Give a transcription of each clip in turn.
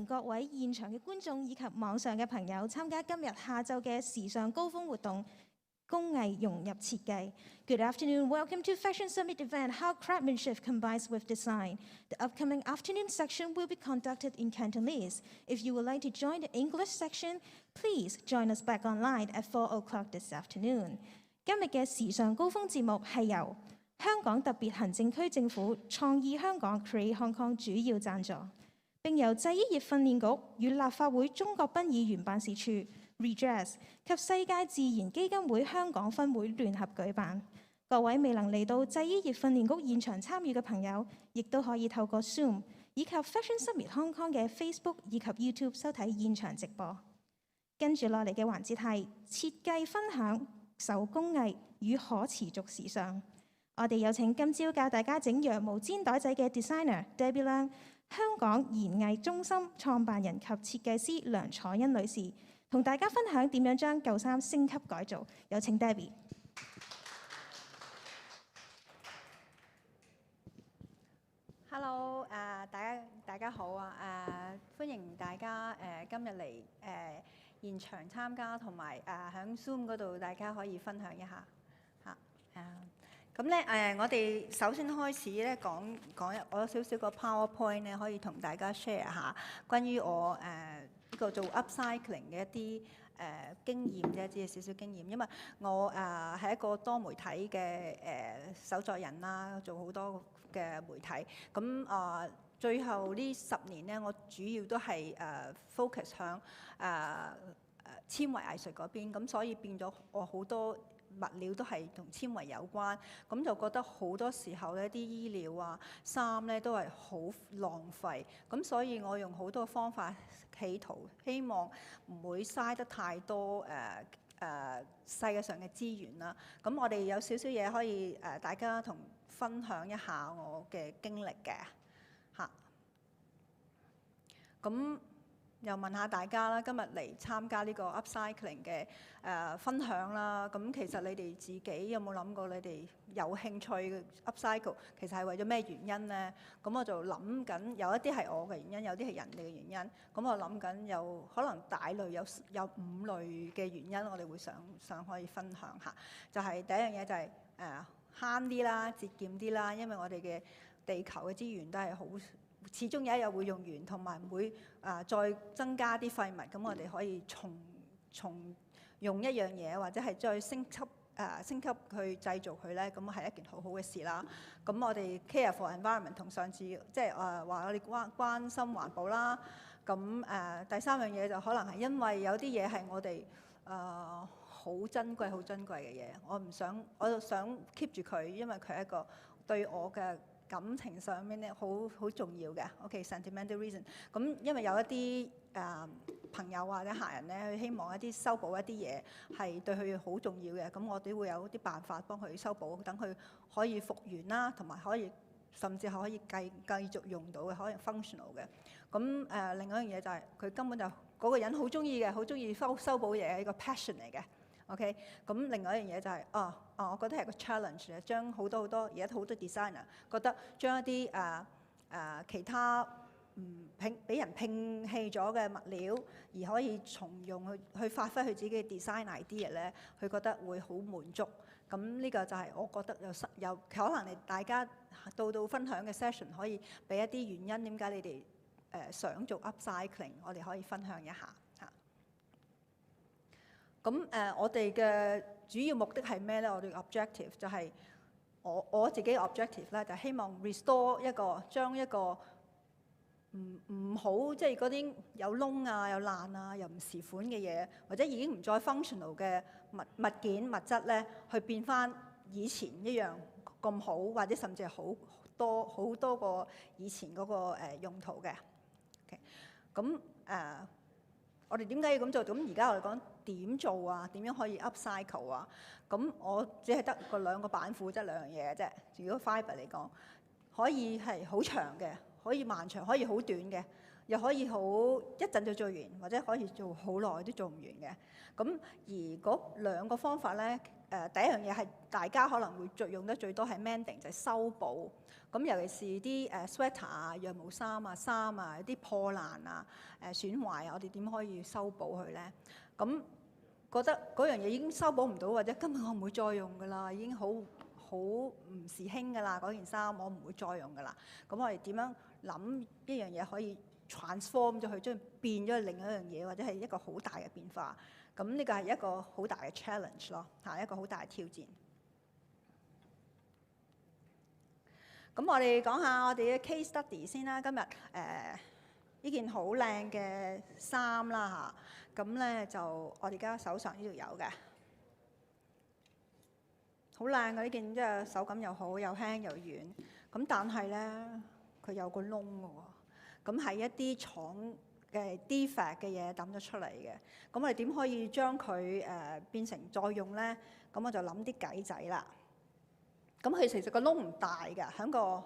各位現場嘅觀眾以及網上嘅朋友參加今日下晝嘅時尚高峰活動工藝融入設計。Good afternoon, welcome to Fashion Summit event How Craftsmanship Combines with Design. The upcoming afternoon section will be conducted in Cantonese. If you would like to join the English section, please join us back online at 4 o'clock this afternoon. 今日嘅時尚高峰節目係由香港特別行政區政府創意香港 Create Hong Kong 主要贊助，並由製衣業訓練局與立法會鍾國斌議員辦事處 Redress 及世界自然基金會香港分會聯合舉辦。各位未能嚟到製衣業訓練局現場參與嘅朋友，亦都可以透過 Zoom 以及 Fashion Summit Hong Kong 嘅 Facebook 以及 YouTube 收睇現場直播。跟住落嚟嘅環節係設計分享、手工藝與可持續時尚。我哋有請今朝教大家整羊毛氈袋仔嘅 designer Debbie Leung、香港研藝中心創辦人及設計師梁楚茵女士，同大家分享點樣將舊衫升級改造。有請 Debbie。Hello， 大家好啊！歡迎大家今日嚟現場參加，同埋喺 Zoom 嗰度大家可以分享一下嚇。咁咧我哋首先開始咧講我有少少個 PowerPoint 咧，可以同大家 share 下關於我呢個做 upcycling 嘅一啲經驗啫，只係少少經驗。因為我係一個多媒體嘅手作人啦，做好多嘅媒體。咁最後呢10年咧，我主要都係focus 響纖維藝術嗰邊，咁所以變咗我好多物料都係同纖維有關，咁就覺得好多時候咧啲衣料啊、衫咧都係好浪費，咁所以我用好多方法企圖希望唔會嘥得太多世界上嘅資源啦。咁我哋有少少嘢可以大家同分享一下我嘅經歷嘅嚇。咁又問下大家啦，今日嚟參加呢個 upcycling 嘅分享啦。咁其實你哋自己有冇諗過，你哋有興趣嘅 upcycle 其實係為咗咩原因咧？咁我就諗緊，有一啲係我嘅原因，有啲係人哋嘅原因。咁我諗緊有可能大類有5類嘅原因，我哋會想可以分享下。就係第一樣嘢就係慳啲啦、節儉啲啦，因為我哋嘅地球嘅資源都係好。始終有一日會用完，同埋唔會再增加啲廢物，咁我哋可以重用一樣嘢，或者係再升級去製造佢咧，咁係一件好好嘅事啦。咁我哋 care for environment 同上次即係話我哋關心環保啦。咁第三樣嘢就可能係因為有啲嘢係我哋好珍貴嘅嘢，我就想 keep 住佢，因為佢係一個對我嘅感情上面咧好重要嘅 ，sentimental reason。咁因為有一啲朋友或者客人咧，佢希望一啲修補一啲嘢係對佢好重要嘅，咁我哋會有啲辦法幫佢修補，等佢可以復原啦，同埋可以甚至係可以繼續用到嘅，可以 functional 嘅。咁另外一樣嘢就係佢根本就嗰個人好中意嘅，好中意修補嘢，係一個 passion 嚟嘅。OK， 咁另外一樣嘢就係我覺得係個 challenge 啊，將好多而家好多 designer 覺得將一啲其他俾人摒棄咗嘅物料，而可以重用去發揮佢自己嘅 design idea 咧，佢覺得會好滿足。咁呢個就係我覺得有可能你大家到分享嘅 session 可以俾一啲原因，點解你哋想做 upcycling， 我哋可以分享一下嚇。咁我哋嘅主要目的係咩咧？我哋 objective 就係我自己 objective 咧，就係希望 restore 將一個唔好即係嗰啲有窿啊、有爛啊、又唔時款嘅嘢，或者已經唔再 functional 嘅物件物質咧，去變翻以前一樣咁好，或者甚至係好多個以前嗰個用途嘅。咁我哋點解要咁做？咁而家我哋講點做啊？點樣可以 upcycle 啊？咁我只係得2個板斧，即係2樣嘢嘅啫。如果 Fibre 嚟講，可以係好長嘅，可以漫長，可以好短嘅，又可以一陣就做完，或者可以做好耐都做唔完嘅。咁而嗰2個方法咧，第一樣嘢係大家可能會用得最多係 mending， 就係修補。咁尤其是啲sweater 啊、羊毛衫啊、有啲破爛啊、損壞啊，我哋點可以修補佢咧？咁覺得嗰樣嘢已經修補唔到，或者根本我唔會再用㗎啦，已經好唔時興㗎啦，嗰件衫我唔會再用㗎啦。咁我哋點樣諗一樣嘢可以 transform 咗佢，將變咗另一樣嘢，或者係一個好大嘅變化？咁呢個係一個好大嘅 challenge 咯，一個好大嘅挑戰。咁我哋講下我哋嘅 case study 先啦。今日呢件好靚嘅衫啦嚇，咁咧就我哋而家手上呢度有嘅，好靚嘅呢件，即係手感又好，又輕又軟。咁但係咧，佢有個窿嘅喎，咁係一啲廠嘅 defect 嘅嘢抌咗出嚟嘅。咁我哋點可以將佢變成再用咧？咁我就諗啲計仔啦。咁佢其實個窿唔大㗎，喺個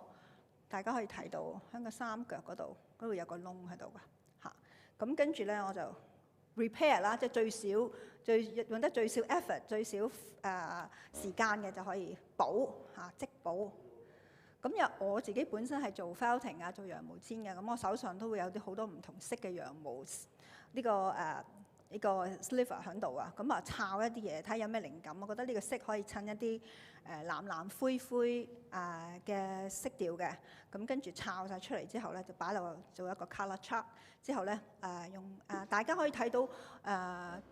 大家可以睇到，喺個三腳嗰度有個窿喺度㗎嚇。咁跟住咧我就 repair 啦，即係用得最少 effort、最少時間嘅就可以補嚇，即補。咁我自己本身係做 felting 啊，做羊毛氈嘅，咁我手上都會有好多唔同色嘅羊毛呢個呢個 sliver 喺度啊，咁啊抄一啲嘢，睇下有咩靈感。我覺得呢個色可以襯一啲藍藍灰灰嘅色調嘅，咁跟住抄晒出嚟之後咧，就擺落做一個 colour chart。之後咧大家可以睇到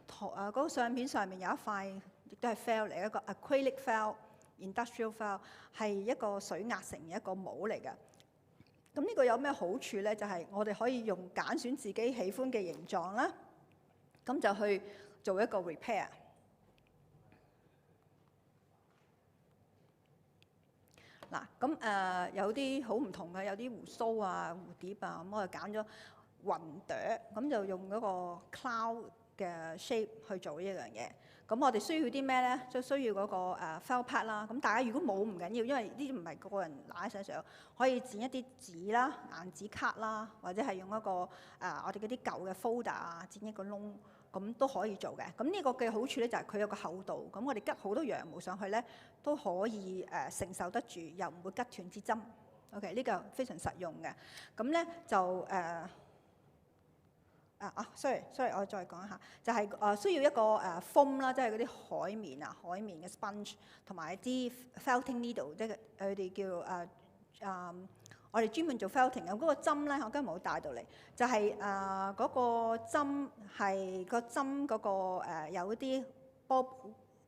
嗰個相片上面有一塊，亦都係 felt 嚟，一個 acrylic felt、industrial felt， 係一個水壓成嘅一個模嚟嘅。咁呢個有咩好處咧？就係我哋可以用揀選自己喜歡嘅形狀啦。咁就去做一個 repair。嗱，咁有啲好唔同嘅，有啲鬍鬚啊、蝴蝶啊，咁我就揀咗雲朵，咁就用嗰個 cloud 嘅 shape 去做呢一樣嘢。咁我哋需要啲咩咧？就需要嗰個felt pad 啦。咁大家如果冇唔緊要，因為呢啲唔係個人拿喺身上，可以剪一啲紙啦、硬紙卡啦，或者係用一個我哋嗰啲舊嘅 folder 啊，剪一個窿。咁都可以做嘅。咁呢個嘅好處咧就係佢有個厚度，咁我哋吉好多羊毛上去咧都可以承受得住，又唔會吉斷支針。OK， 呢個非常實用嘅。咁咧就sorry， 我再講一下，就係需要一個foam啦，即係嗰啲海綿啊、海綿嘅 sponge， 同埋一啲 felting needle， 即係佢哋叫我哋專門做 felting 嘅嗰個針咧，我今日冇帶到嚟，就係嗰個針係個針嗰個有啲波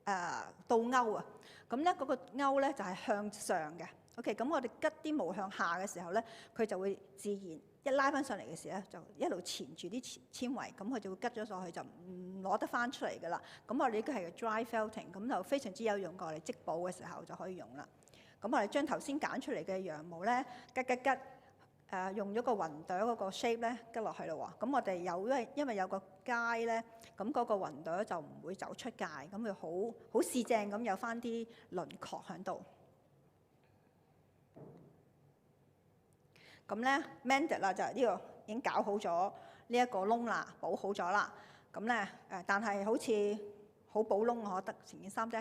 倒鈎啊，咁咧嗰個鈎咧就係向上嘅。OK， 咁我哋吉啲毛向下嘅時候咧，佢就會自然一拉翻上嚟嘅時候咧，就一路纏住啲纖維，咁佢就會吉咗上去，就唔攞得翻出嚟㗎啦。咁我哋呢個係 dry felting， 咁就非常之有用過，我哋織布嘅時候就可以用啦。咁我哋將頭先揀出嚟嘅羊毛咧，吉，用咗個雲朵嗰個 shape 咧，吉落去咯喎。咁我哋因為有個街咧，咁嗰個雲朵就唔會走出界，咁佢好四正咁有翻啲輪廓喺度。咁咧 mended 啦，就係呢個已經搞好咗呢一個窿啦，補好咗啦。咁咧但係好似好補窿，我覺得成件衫都一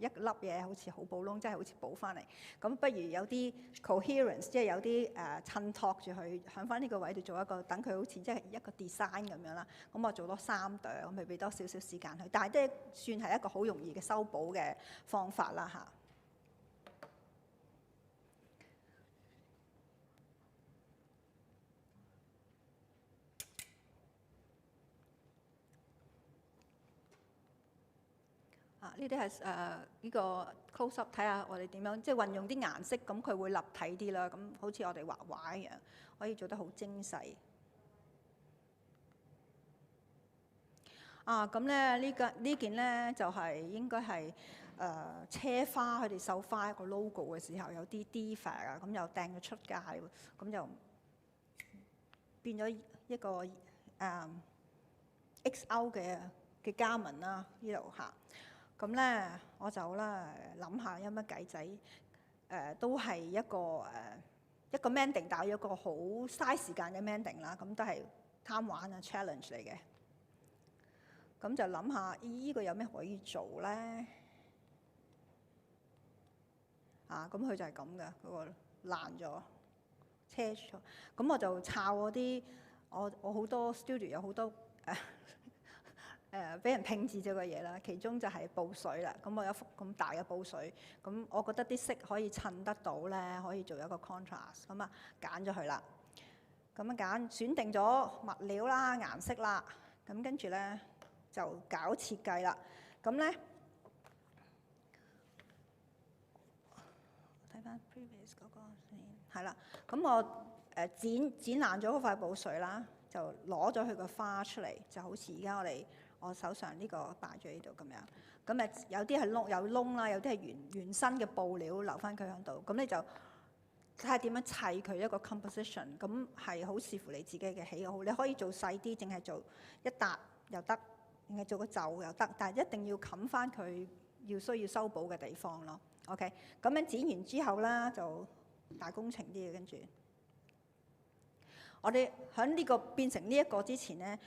粒嘢，好似好補窿，真係好似補翻嚟。咁不如有啲 coherence， 即係有啲襯托住佢喺翻呢個位度做一個，等佢好似即係一個 design 咁樣啦。咁我做多3朵，咁咪俾多少少時間佢。但係都算係一個好容易嘅修補嘅方法啦嚇。呢啲係呢個 close up， 睇下我哋點樣即係運用啲顏色，咁佢會立體啲啦。咁好似我哋畫畫一樣，可以做得好精細。咁咧呢件咧就係應該係車花佢哋繡花一個 logo 嘅時候有啲 defect 啊，咁又掟咗出街，咁就變咗一個XO 嘅加紋啦呢度嚇。咁咧，我就啦諗下有乜計仔，都係一個 mending， 但係有一個好嘥時間嘅 mending 啦，咁都係貪玩啊 challenge 嚟嘅。咁就諗下呢個有咩可以做咧？咁佢就係咁嘅，嗰個爛咗，車咗。咁我就抄嗰啲，我好多 studio 有好多俾人拼置咗嘅嘢啦，其中就係布水啦。咁我有幅咁大嘅布水，咁我覺得啲色可以襯得到咧，可以做一個 contrast。咁啊揀咗佢啦，咁啊選定咗物料啦、顏色啦，咁跟住咧就搞設計啦。咁咧睇翻 previous 嗰個先，係啦。咁我剪爛咗嗰塊布水啦，就攞咗佢個花出嚟，就好似而家我手上呢個擺咗喺度咁樣，咁有啲係有窿啦，有啲係原身嘅布料留翻佢喺度，咁你就睇下點樣砌佢一個 composition， 咁係好視乎你自己嘅喜好，你可以做細啲，淨係做一笪又得，淨係做個袖又得，但係一定要冚翻佢需要修補嘅地方咯。OK， 咁樣剪完之後啦，就大工程啲嘅，跟住我哋喺呢個變成呢一個之前咧。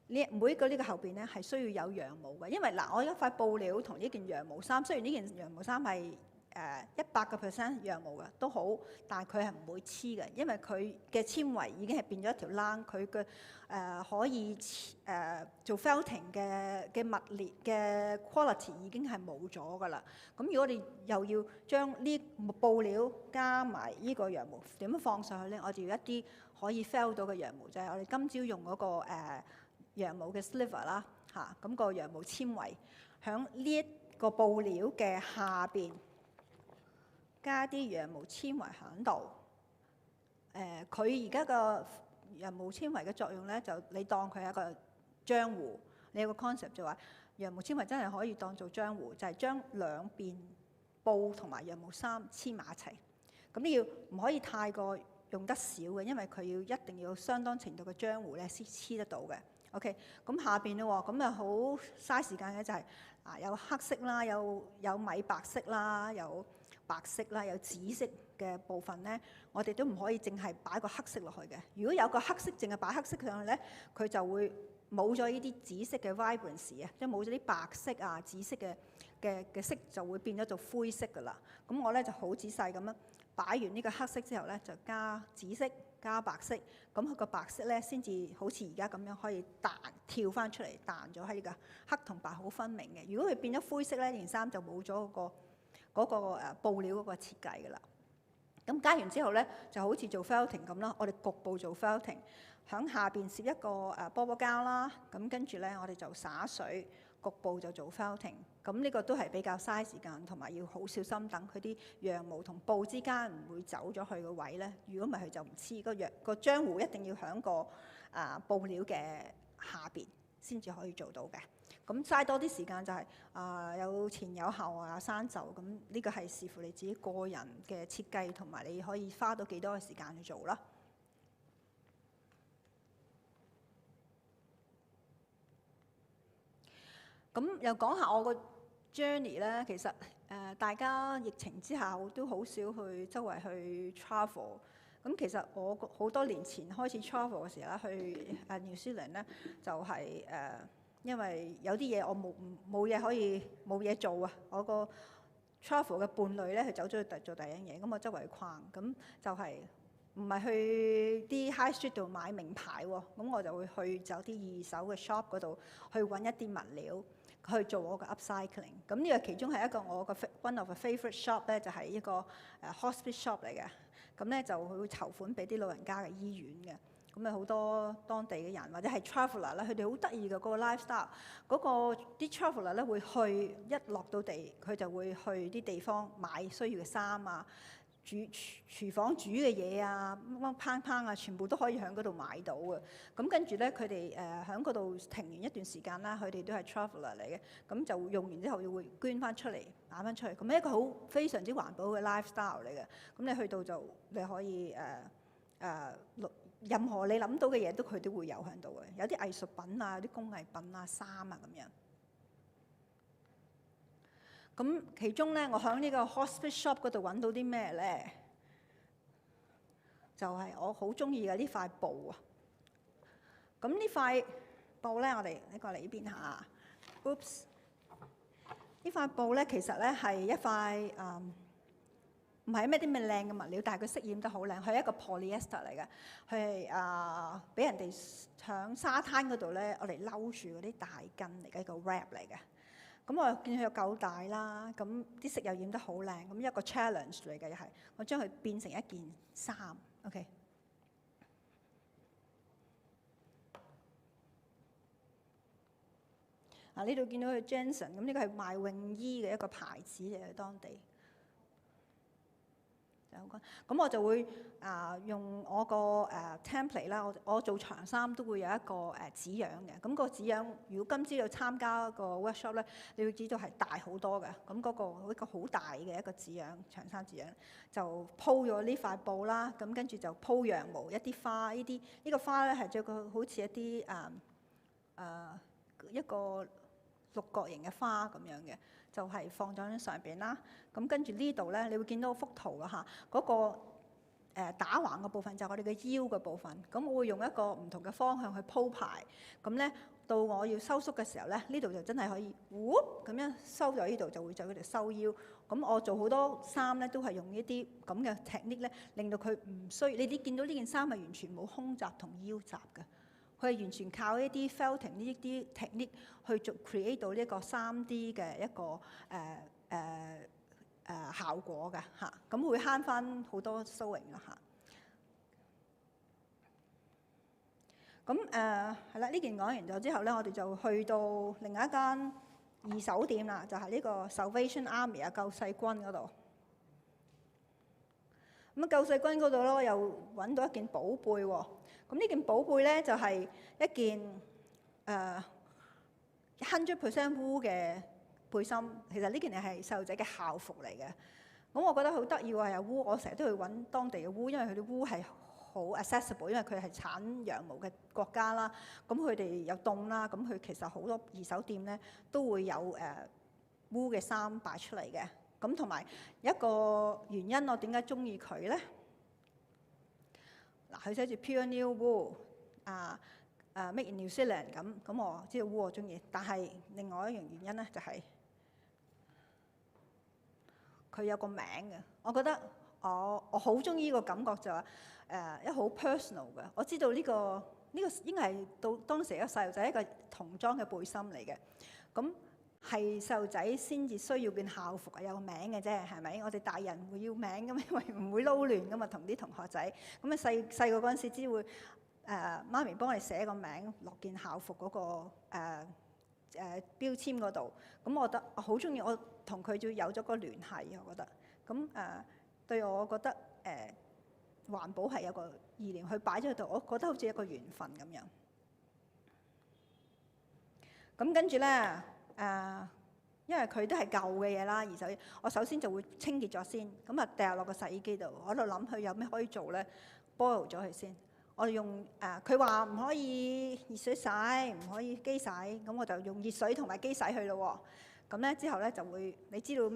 每一個呢個後邊咧係需要有羊毛嘅，因為嗱，我一塊布料同呢件羊毛衫，雖然呢件羊毛衫係100% 羊毛嘅都好，但係佢係唔會黐嘅，因為佢嘅纖維已經係變咗一條冷，佢嘅可以做 felting 嘅物料嘅 quality 已經係冇咗㗎啦。咁如果我哋又要將呢布料加埋呢個羊毛，點樣放上去咧？我哋要一啲可以 felt 到嘅羊毛，就係我哋今朝用嗰個羊毛嘅 sliver 啦嚇，咁個羊毛纖維響呢一個布料嘅下邊。加啲羊毛纖維喺度，佢而家個羊毛纖維嘅作用咧，就你當佢係一個漿糊。你有個 concept 就話羊毛纖維真係可以當做漿糊，就係將兩邊布同埋羊毛衫黐埋一齊。咁你要唔可以太過用得少嘅，因為佢要一定要相當程度嘅漿糊咧先黐得到嘅。OK， 咁下邊咧喎，咁啊好嘥時間嘅就係有黑色啦，有米白色啦，有白色啦，有紫色嘅部分咧，我哋都唔可以淨係擺個黑色落去嘅。如果有個黑色，淨係擺黑色上去咧，佢就會冇咗呢啲紫色嘅 vibrancy 啊，即係冇咗啲白色啊、紫色嘅色，就會變咗做灰色噶啦。咁我咧就好仔細咁樣擺完呢個黑色之後咧，就加紫色、加白色，咁佢個白色咧先至好似而家咁樣可以跳翻出嚟，彈咗喺呢個黑同白好分明嘅。如果佢變咗灰色咧，件衫就冇咗嗰個布料嗰個設計㗎啦。咁加完之後咧，就好似做 felting 咁啦。我哋局部做 felting， 響下邊攝一個波波膠啦。咁跟住咧，我哋就灑水，局部就做 felting。咁呢個都係比較嘥時間，同埋要好小心，等佢啲羊毛同布之間唔會走咗去個位咧。如果唔係，佢就唔黐。個漿糊一定要響個布料嘅下邊先至可以做到嘅。咁嘥多啲時間就係有前有後啊，生就咁，呢個係視乎你自己個人嘅設計，同埋你可以花到幾多嘅時間去做啦。咁又講下我個 journey 咧，其實大家疫情之下都好少去周圍去 travel。咁其實我好多年前開始 travel 嘅時候咧，去New Zealand 咧，就係因為有啲嘢我冇嘢可以冇嘢做啊！我個 travel 嘅伴侶咧，佢走咗去做第二樣嘢，咁我周圍去逛，咁就係唔係去啲 high street 度買名牌喎，咁我就會去走啲二手嘅 shop 嗰度去揾一啲物料去做我嘅 upcycling。咁呢個其中係一個我嘅 one of a favourite shop 咧，就係一個hospice shop 嚟嘅。咁咧就會籌款俾啲老人家嘅醫院嘅。咁啊好多當地嘅人或者係 traveller 咧，佢哋好得意嘅嗰個 lifestyle。嗰個啲 traveller 咧會去一落到地，佢就會去啲地方買需要嘅衫啊、廚房煮嘅嘢啊、乜烹啊，全部都可以喺嗰度買到嘅。咁跟住咧，佢哋喺嗰度停完一段時間啦，佢哋都係 traveller 嚟嘅。咁就用完之後，又會捐翻出嚟，擺翻出嚟。咁一個好非常之環保嘅 lifestyle 嚟嘅。咁你去到就你可以任何你諗到嘅嘢佢都會有喺度嘅，有啲藝術品啊，有啲工藝品啊、衫啊咁樣。咁其中咧，我喺呢個 hospice shop 嗰度揾到啲咩咧？就係我好中意嘅呢塊布啊！咁呢塊布咧，我哋過嚟呢邊下。Oops！ 呢塊布咧，其實咧係一塊唔係咩啲咩靚嘅物料，但係佢色染得好靚。佢係一個 polyester 嚟嘅，佢係俾人哋喺沙灘嗰度咧，我哋嬲住嗰啲大巾嚟嘅一個 wrap 嚟嘅。咁我見佢又夠大啦，咁啲色又染得好靚，咁一個 challenge 嚟嘅又係，我將佢變成一件衫。OK。呢度見到佢 Jensen， 咁呢個係賣泳衣嘅一個牌子嚟嘅當地。咁我就會用我個template 啦，我做長衫都會有一個紙樣嘅。咁個紙樣，如果今朝有參加個 workshop 咧，你會知道係大好多嘅。咁嗰個一個好大嘅一個紙樣，長衫紙樣，就鋪咗呢塊布啦。咁跟住就鋪羊毛，一啲花，呢個花咧係做個好似一啲一個六角形嘅花咁樣嘅。就係放咗喺上邊啦，咁跟住呢度咧，你會見到幅圖㗎嚇，嗰個打橫嘅部分就係我哋嘅腰嘅部分，咁我會用一個唔同嘅方向去鋪排，咁咧到我要收縮嘅時候咧，呢度就真係可以咁樣收咗呢度，就會做嗰條收腰。咁我做好多衫咧，都係用呢啲咁嘅 technique 咧，令到佢唔需要。你哋見到呢件衫係完全冇胸褶同腰褶嘅，佢係完全靠一啲 felting 呢啲 technique 去做 create 到呢一個3D 嘅一個效果嘅嚇。咁會慳翻好多 sewing 啦嚇。咁係啦，呢件講完咗之後咧，我哋就去到另一間二手店啦，就係呢個 Salvation Army 啊，救世軍嗰度。咁救世軍嗰度咧，我又揾到一件寶貝喎。咁呢件寶貝咧就係一件100% wool嘅背心。其實呢件係細路仔嘅校服嚟嘅。咁我覺得好得意喎，有 wool，我成日都去揾當地嘅 wool，因為佢啲 wool係好 accessible，因為佢係產羊毛嘅國家啦。咁佢哋又凍啦，咁佢其實好多二手店咧都會有wool 嘅衫擺出嚟嘅。咁同埋一個原因，我點解中意佢咧？嗱，佢寫住 Pure New Wool Made in New Zealand 咁我知道 wool 我中意，但係另外一樣原因咧就係佢有個名嘅。我覺得我好中意呢個感覺就係一好 personal 嘅。我知道呢個應該係到當時一個細路仔一個童裝嘅背心嚟嘅。咁係細路仔先至需要件校服有個名嘅啫，係咪？我哋大人會要名㗎嘛，因為唔會撈亂㗎嘛，同啲同學仔。咁啊細個嗰陣時只會媽咪幫我哋寫個名落件校服嗰個標籤嗰度。咁我覺得我好中意，我同佢就有咗個聯繫。我覺得咁對我覺得環保係有個意念去擺咗喺度，我覺得好似一個緣分咁樣。咁跟住咧因為佢都係舊嘅嘢啦，而首先我首先就會清潔咗先，咁啊掉落個洗衣機度，我喺度諗佢有咩可以做咧 ，boil 咗佢先。我用佢話唔可以熱水洗，唔可以機洗，咁我就用熱水同埋機洗佢咯喎。咁咧之後咧就會你知道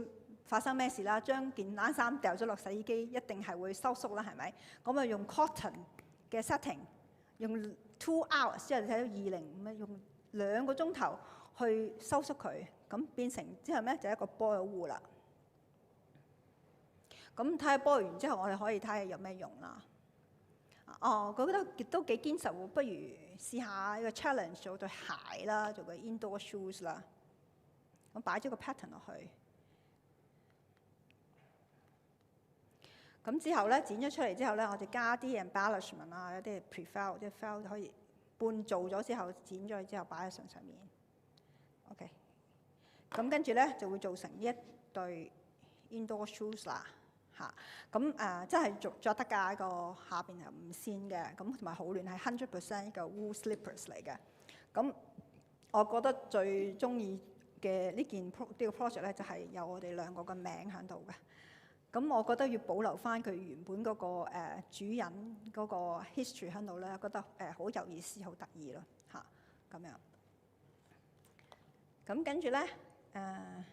發生咩事啦？將件冷衫掉咗落洗衣機，一定係會收縮啦，係咪？咁啊用 cotton 嘅 setting， 用2 hours 之後你睇到205，用2個鐘頭去收縮佢，咁變成之後咧就一個 boil wool啦。咁睇下 boil 完之後，我哋可以睇下有咩用啦。我覺得亦都幾堅實喎，不如試下一個 challenge 做對鞋啦，做個 indoor shoes 啦。咁擺咗個 pattern 落去。咁之後咧剪咗出嚟之後咧，我哋加啲 embellishment 啊，有啲 prefill 即係 fill 可以半做咗之後剪咗之後擺喺上面。OK， 咁跟住咧就會做成呢一對 indoor shoes 啦嚇。咁真係着得㗎，個下邊係唔線嘅，咁同埋好暖，係 100% 一個 wool slippers 嚟嘅。咁我覺得最中意嘅呢個 project 咧，就係有我哋兩個嘅名喺度嘅。咁我覺得要保留翻佢原本嗰個主人嗰個 history 喺度咧，覺得好有意思、好得意咯嚇咁樣。咁跟住咧呢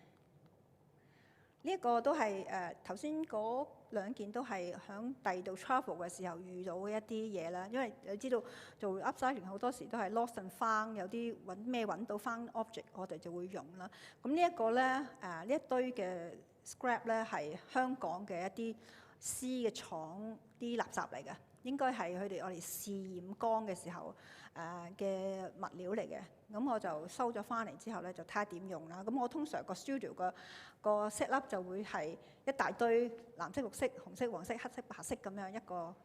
一個都係頭先嗰2件都係響第二度 travel 嘅時候遇到嘅一啲嘢啦。因為你知道做 upcycling 好多時都係 lost and found，有啲揾到翻 object， 我哋就會用啦。咁呢一個咧呢一堆嘅 scrap 咧係香港嘅一啲絲嘅廠啲垃圾嚟嘅，應該係佢哋我哋試染缸嘅時候嘅物料嚟嘅。咁我就收咗翻嚟之後咧，就睇下點用啦。咁我通常個 studio 個 set up 就會係一大堆藍色、綠色、紅色、黃色、黑色、白色咁樣一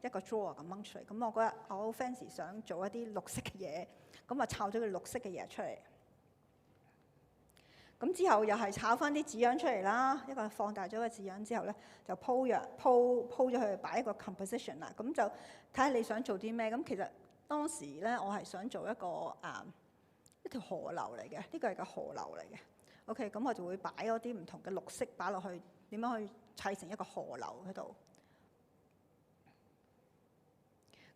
個 drawer 咁掹出嚟。咁我覺得我好 fancy 想做一啲綠色嘅嘢，咁啊抄咗個綠色嘅嘢出嚟。咁之後又係炒翻啲紙樣出嚟啦，一個放大咗嘅紙樣之後咧，就鋪咗佢擺一個 composition 啦。咁就睇下你想做啲咩。咁其實當時咧，我係想做一條河流嚟嘅，呢個係個河流嚟嘅。OK， 咁我就會擺嗰啲唔同嘅綠色擺落去，點樣去砌成一個河流喺度。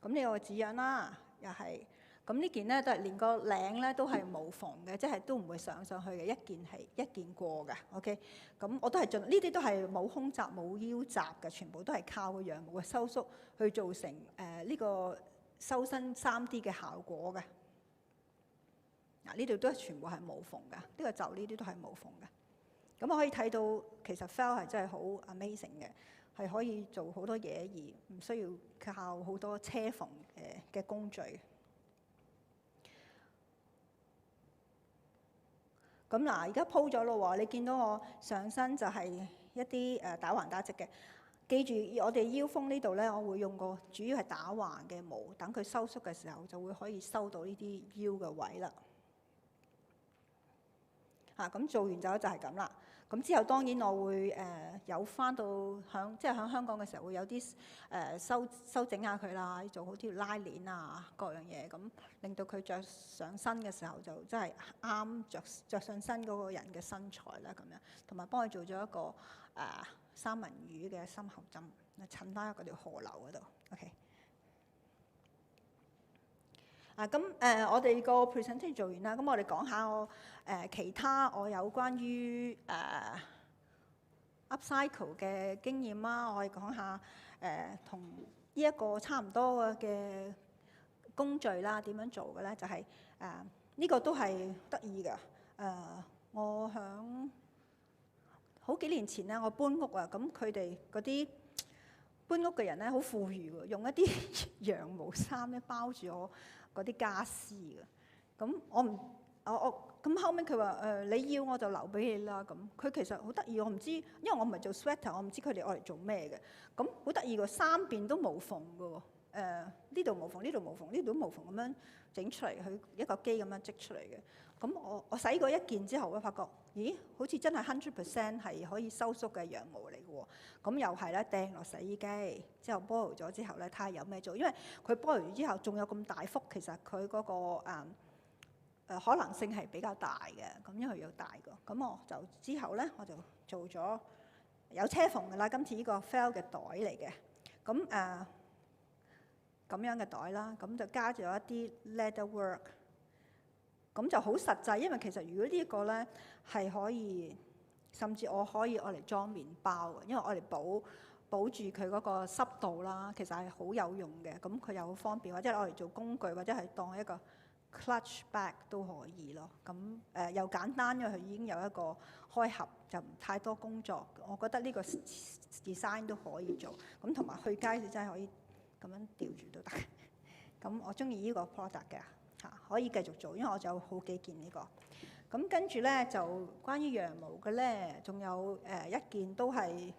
咁呢個紙樣啦，又係。咁呢件咧都係連個領咧都係冇縫嘅，即係都唔會上去嘅，一件過嘅。OK， 咁我都係呢啲都係冇胸褶冇腰褶嘅，全部都係靠個羊毛嘅收縮去做成呢個修身3D 嘅效果嘅。呢度都全部係無縫㗎，呢個袖呢啲都係無縫嘅。咁我可以睇到其實 felt 係真係好 amazing 嘅，係可以做好多嘢而唔需要靠好多車縫嘅工序。咁嗱，而家鋪咗咯喎，你見到我上身就係一啲打橫打直嘅。記住，我哋腰封呢度咧，我會用個主要係打橫嘅毛，等佢收縮嘅時候就會可以收到呢啲腰嘅位啦。咁做完就係咁啦。咁之後當然我會有翻到即係喺香港嘅時候會有啲修整下佢啦，做好啲拉鏈啊各樣嘢，咁令到佢着上身嘅時候就真係啱着上身嗰個人嘅身材啦咁樣，同埋幫佢做咗一個三文魚嘅心口針，襯翻喺嗰條河流嗰度。OK。我哋個 presentation 做完啦，咁我哋講下我其他我有關於upcycle 嘅經驗啦。我哋講下同呢一個差唔多嘅工序啦，點樣做嘅咧？就係呢個都係得意㗎。我響好幾年前咧，我搬屋啊，咁佢哋嗰啲搬屋嘅人咧好富裕喎，用一啲羊毛衫咧包住我嗰啲家私嘅。咁咁後尾佢話你要我就留俾你啦。咁佢其實好得意，我唔知，因為我唔係做 sweater， 我唔知佢哋愛嚟做咩嘅。咁好得意喎，三邊都無縫嘅喎。呢度無縫，呢度無縫，呢度都無縫咁樣整出嚟，佢一個機咁樣織出嚟嘅。咁我洗過一件之後，我發覺，咦，好似真係 100% 係可以收縮嘅羊毛嚟嘅喎。咁又係咧，掟落洗衣機之後 boil 咗之後咧，睇下有咩做。因為佢 boil 完之後仲有咁大幅，其實佢嗰個可能性係比較大嘅。咁因為要大個，咁我就之後咧我就做咗有車縫嘅啦。今次呢個 felt 嘅袋嚟嘅，咁咁樣嘅袋啦，咁就加咗一啲 leather work。咁就好實際，因為其實如果呢一個咧係可以，甚至我可以愛嚟裝麵包嘅，因為愛嚟保住佢嗰個濕度啦，其實係好有用嘅。咁佢又好方便，或者愛嚟做工具，或者係當一個 clutch bag 都可以咯。咁又簡單，因為佢已經有一個開合，就唔太多工作。我覺得呢個 design 都可以做。咁同埋去街市真係可以咁樣吊住都得。咁我中意呢個 product 嘅。可以繼續做，因為我就有好幾件呢個。咁跟住咧就關於羊毛嘅咧，仲有一件都係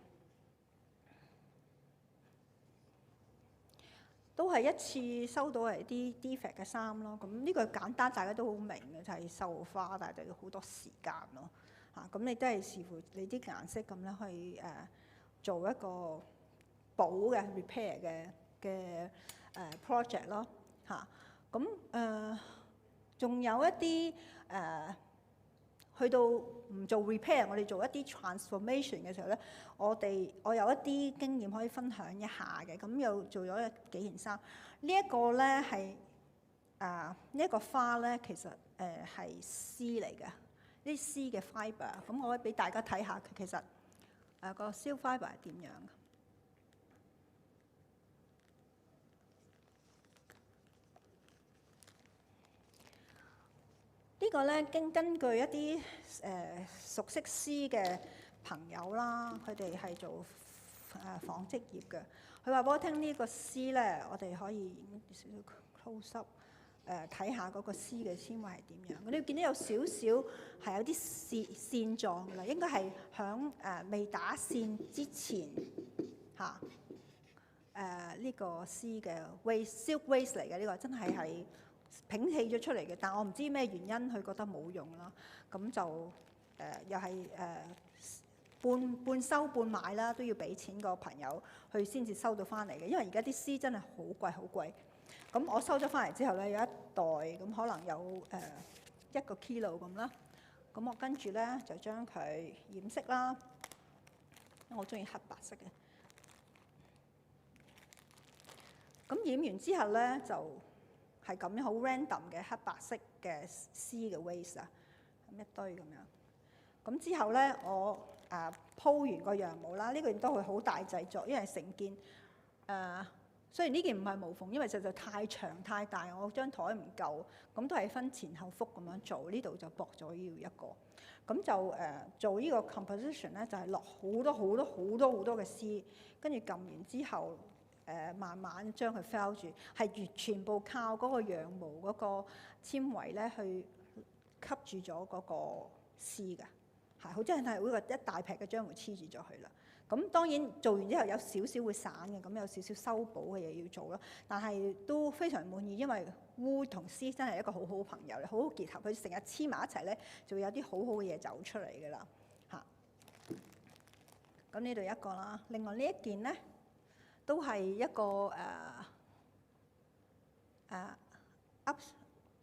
一次收到係啲 defect 嘅衫咯。咁呢個簡單，大家都好明嘅，就係繡花，但係就要好多時間咯。咁你都係視乎你啲顏色咁樣去做一個補嘅 repair 嘅project 咯。咁仲有一啲去到唔做 repair， 我哋做一啲 transformation 嘅時候咧，我有一啲經驗可以分享一下嘅。咁又做咗幾件衫。呢一個咧係呢一個花咧，其實係絲嚟嘅，呢啲絲嘅 fibre。咁我可以俾大家睇下，其實個 silk fibre 係點樣嘅。呢個咧根據一啲熟悉絲嘅朋友啦，佢哋係做紡織業嘅。佢話俾我聽，呢個絲咧，我哋可以少少 close up 睇下嗰個絲嘅纖維係點樣。你見到有少少係有啲線狀㗎啦，應該係響未打線之前呢個絲嘅 silk waste 嚟嘅，呢個真係摒棄咗出嚟嘅，但我唔知咩原因佢覺得冇用啦，咁就又係半收半買啦，都要俾錢個朋友去先至收到翻嚟嘅，因為而家啲絲真係好貴好貴。咁我收咗翻嚟之後咧，有一袋咁可能有1個 kilo 咁啦。咁我跟住咧就將佢染色啦，因為我中意黑白色嘅。咁染完之後咧就係咁樣好 random 嘅黑白色嘅絲嘅 waste 啊，咁一堆咁樣。咁之後咧，我鋪完個羊毛啦，呢個亦都會好大製作，因為成件雖然呢件唔係無縫，因為實在太長太大，我張台唔夠，咁都係分前後幅咁樣做。呢度就駁咗要一個，咁就做呢個 composition 咧，就係落好多嘅絲，跟住撳完之後慢慢將佢 fell 住，係全部靠嗰個羊毛嗰個纖維咧去吸住咗嗰個絲㗎，係好真係會一大劈嘅漿會黐住咗佢啦。咁當然做完之後有少少會散嘅，咁有少少修補嘅嘢要做咯。但係都非常滿意，因為烏同絲真係一個好好朋友，好好結合，佢成日黐埋一齊咧，就會有啲好好嘅嘢走出嚟㗎啦嚇。咁呢度一個啦，另外呢一件咧都係一個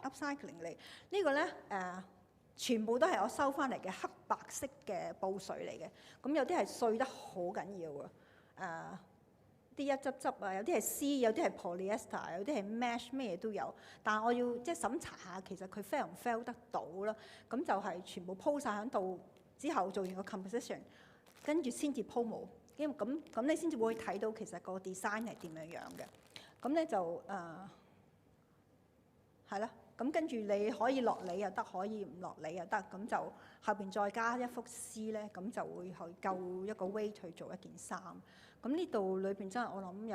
upcycling 嚟，呢個咧全部都係我收翻嚟嘅黑白色嘅布碎嚟嘅，咁有啲係碎得好緊要啊！啲一執執啊，有啲係絲，有啲係 polyester， 有啲係 mesh， 咩嘢都有。但係我要即係審查下，其實佢 fail 唔 fail 得到啦。咁就係全部鋪晒喺度之後，做完個 composition， 跟住先至鋪模。咁你先至會睇到其實個 design 係點樣樣嘅。咁咧就係啦。咁跟住你可以落理又得，可以唔落理又得，咁就後邊再加一幅絲咧，咁就會去夠一個 weight 去做一件衫。咁呢度裏邊真係我諗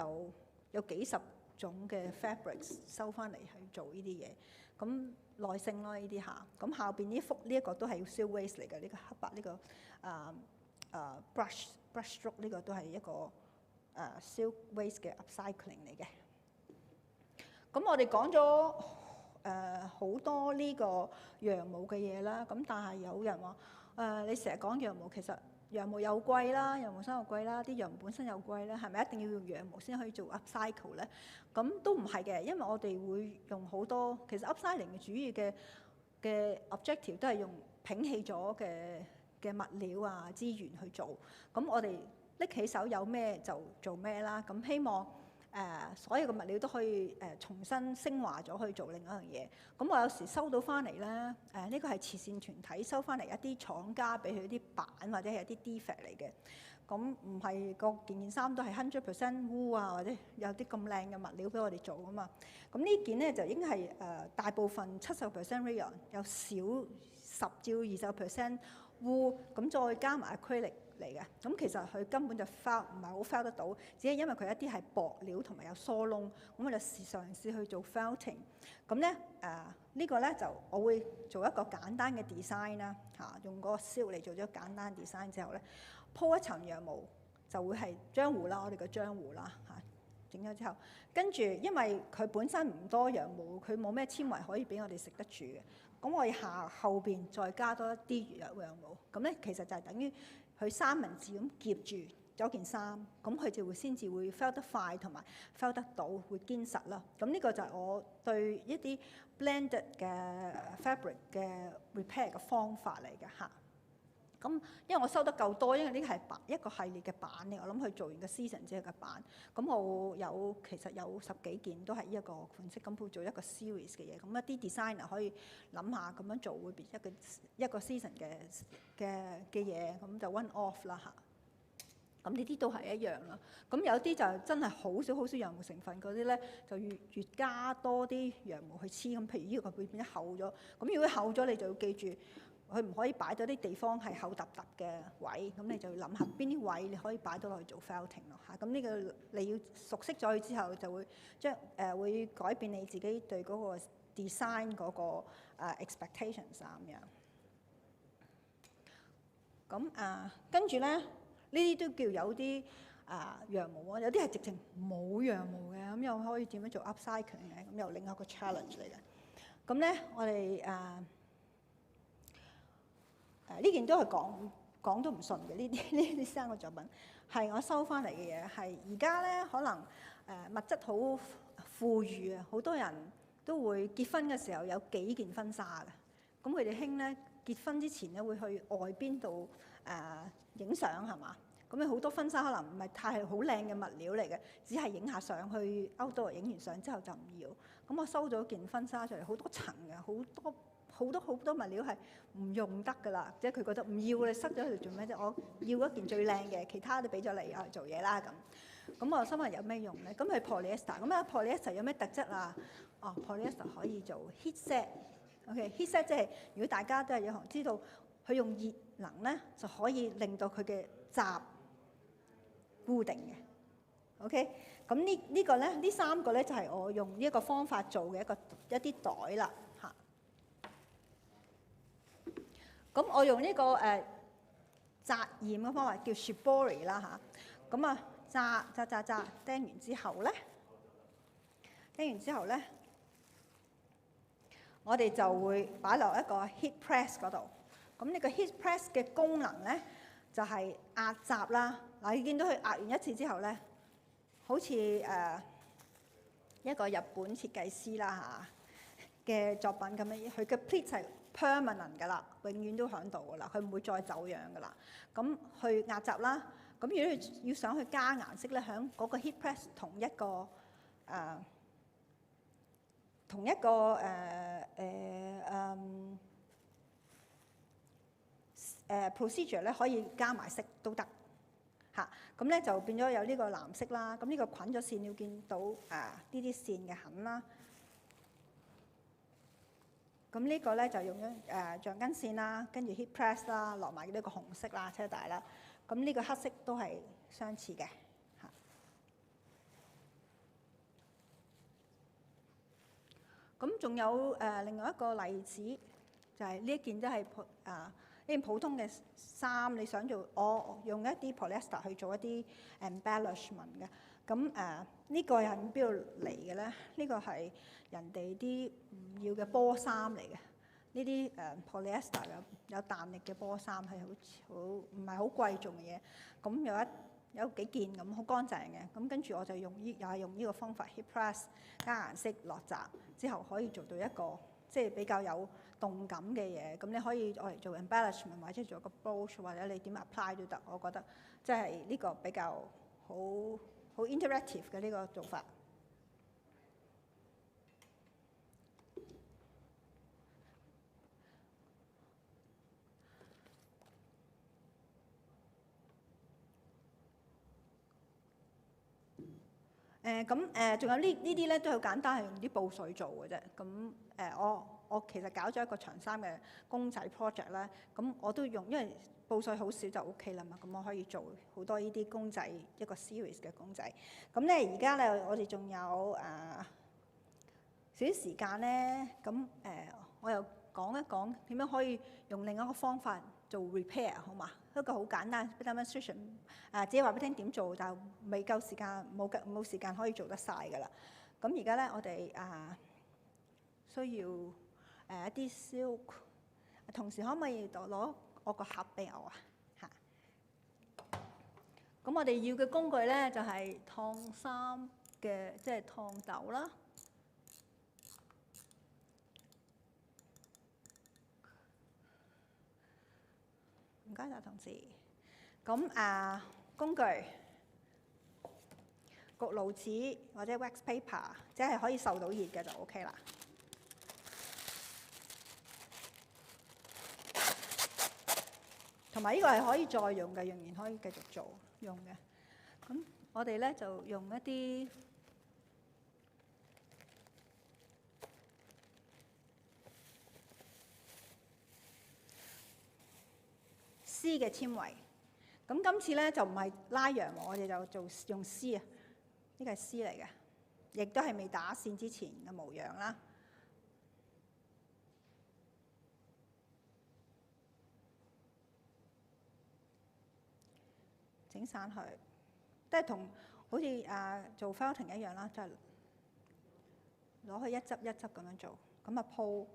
有幾十種嘅 fabrics 收翻嚟去做呢啲嘢，咁耐性咯呢啲下。咁後邊呢幅呢一個都係 seal waste 嚟嘅，呢個黑白呢個brush stroke 呢個都係一個seal waste 嘅 upcycling 嚟嘅。咁我哋講咗好多呢個羊毛嘅嘢啦，咁但係有人話你成日講羊毛，其實羊毛又貴啦，羊毛衫又貴啦，啲羊毛本身又貴咧，係咪一定要用羊毛先可以做 upcycle 咧？咁都唔係嘅，因為我哋會用好多，其實 upcycling 嘅主要嘅 objective 都係用摒棄咗嘅物料啊資源去做。咁我哋拎起手有咩就做咩啦。咁希望所有嘅物料都可以重新升華咗去做另一樣嘢。咁我有時收到翻嚟咧，呢個係慈善團體收翻嚟一啲廠家俾佢啲板或者係一啲 defect 嚟嘅。咁唔係個件衫都係 100% 烏啊，或者有啲咁靚嘅物料俾我哋做啊嘛。咁呢件咧就應該係大部分70% rayon， 有少10至20% 烏，咁再加埋 acrylic嚟嘅。咁其實佢根本就 felt 唔係好 felt 得到，只係因為佢一啲係薄料同埋有疏窿，咁我就嘗試去做 felting。咁咧呢個咧就我會做一個簡單嘅 design 啦嚇，用個 silk 嚟做咗簡單 design 之後咧，鋪一層羊毛就會係漿糊啦，我哋個漿糊啦嚇，整咗之後，跟住因為佢本身唔多羊毛，佢冇咩纖維可以俾我哋食得住嘅，咁我後邊再加多一啲羊毛，咁咧其實就係等於佢三文治咁夾住咗件衫，咁佢就會先至會 felt 得快同埋 felt 得到，會堅實啦。咁呢個就係我對一啲 blended 嘅 fabric 嘅 repair 嘅方法嚟嘅嚇。咁因為我收得夠多，因為呢個係一個系列嘅版嚟，我諗佢做完個 season 之後嘅版，咁我其實有10幾件都係呢一個款式，咁會做一個 series 嘅嘢。咁一啲 designer 可以諗下咁樣做會變一個 season 嘅嘢，咁就 one off 啦嚇。咁呢啲都係一樣啦。咁有啲就真係好少羊毛成分嗰啲咧，就越加多啲羊毛去黐。咁譬如呢個會變得厚咗，咁如果厚咗，你就要記住。佢唔可以擺到啲地方係厚揼揼嘅位，咁你就要諗下邊啲位你可以擺到落去做 felting 咯嚇。咁呢個你要熟悉咗佢之後，就會會改變你自己對嗰個 design 嗰個expectations 啊咁樣。咁跟住咧，呢啲都叫有啲羊毛啊，有啲係直情冇羊毛嘅，咁又可以點樣做 upcycling 嘅？咁又另一個 challenge 嚟嘅。咁咧，我哋呢件都係講都唔順嘅，呢啲3個作品係我收翻嚟嘅嘢，係而家咧可能物質好富裕啊，好多人都會結婚嘅時候有幾件婚紗嘅，咁佢哋興咧結婚之前咧會去外邊度影相係嘛，咁有好多婚紗可能唔係太好靚嘅物料嚟嘅，只係影下相去 outdoor 影完相之後就唔要，咁我收咗件婚紗出嚟，好多層嘅，好多物料係唔用得㗎啦，即係佢覺得唔要，你塞咗喺度做咩啫？我要一件最靚嘅，其他都俾咗你去做嘢啦咁。咁我心諗有咩用咧？咁係 polyester， 咁啊 polyester 有咩特質啊？哦 polyester 可以做 heat set。OK，heat set 即係如果大家都係有行知道，佢用熱能咧就可以令到佢嘅閘固定嘅。OK，咁呢個咧，呢3個咧就係我用呢一個方法做嘅一啲袋啦嚇。咁我用呢個紮染嘅方法叫 shibori 啦嚇。咁啊紮釘完之後咧，我哋就會擺落一個 heat press 嗰度。咁呢個 heat press 嘅功能咧就係壓紮啦。嗱，你見到佢壓完一次之後咧，好似一個日本設計師啦嚇嘅作品咁樣，佢嘅 pleat 係 permanent 㗎啦，永遠都喺度㗎啦，佢唔會再走樣㗎啦。咁去壓紮啦。咁如果你要想去加顏色咧，喺嗰個 heat press 同一個 procedure 咧，可以加埋色都得嚇。咁咧就變咗有呢個藍色啦。咁呢個捆咗線，要見到呢啲線嘅痕啦。咁呢個咧就用咗橡筋線啦，跟住 heat press 啦，落埋呢個紅色啦，車帶啦。咁呢個黑色都係相似嘅嚇。咁仲有另外一個例子，就係呢一件都係呢件普通嘅衫，你想做我用一啲 polyester 去做一啲 embellishment 嘅。咁呢個係邊度嚟嘅咧？呢個係人哋啲唔要嘅波衫嚟嘅。呢啲polyester 有彈力嘅波衫係好唔係好貴重嘅嘢。咁有幾件咁好乾淨嘅。咁跟住我就又係用呢個方法 heat press 加顏色落紮之後，可以做到一個即係比較有動感嘅嘢。咁你可以攞嚟做 embellishment 或者做個 brooch 或者你點 apply 都得。我覺得即係呢個比較好 interactive 嘅呢個做法。仲有呢啲咧都好簡單，係用啲布水做嘅啫。咁我其實搞咗一個長衫嘅公仔 project 咧，咁我都用，因為布水好少就 OK 啦嘛。咁我可以做好多呢啲公仔，一個 series 嘅公仔。咁咧而家咧我哋仲有少少時間咧，咁我又講一講點樣可以用另一個方法做 repair 好嘛？一個好簡單 demonstration， 只係話俾你聽點做，但係未夠時間，冇時間可以做得晒㗎啦。咁而家咧我哋需要一啲 silk， 同時可唔可以攞我個盒俾我啊？嚇！咁我哋要嘅工具咧就係燙衫嘅，即係燙斗啦。唔該晒同事。咁工具焗爐紙或者 wax paper， 即係可以受到熱嘅就 OK 啦。同埋呢個係可以再用嘅，仍然可以繼續用嘅。咁我哋咧就用一啲絲嘅纖維。咁今次咧就唔係拉羊毛，我哋就用絲啊。呢個係絲嚟嘅，亦都係未打線之前嘅模樣啦。整散佢，都係同好似做 felting 一樣啦，就係攞去一執一執咁樣做，咁鋪。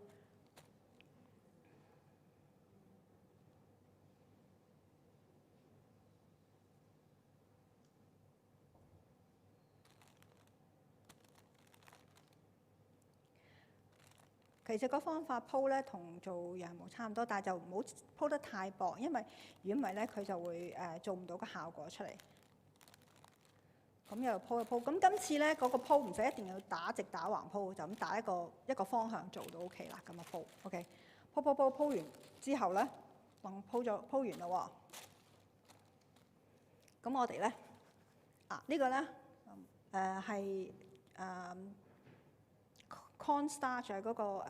其實個方法鋪咧同做羊毛差唔多，但係就唔好鋪得太薄，因為如果唔係咧，佢就會做唔到個效果出嚟。咁又鋪一鋪。咁今次咧嗰個鋪唔使一定要打直打橫鋪，就咁打一個方向做到 OK 啦。咁啊鋪 OK，鋪完之後咧，鋪完啦喎。咁我哋咧呢個咧係cornstarch 係嗰個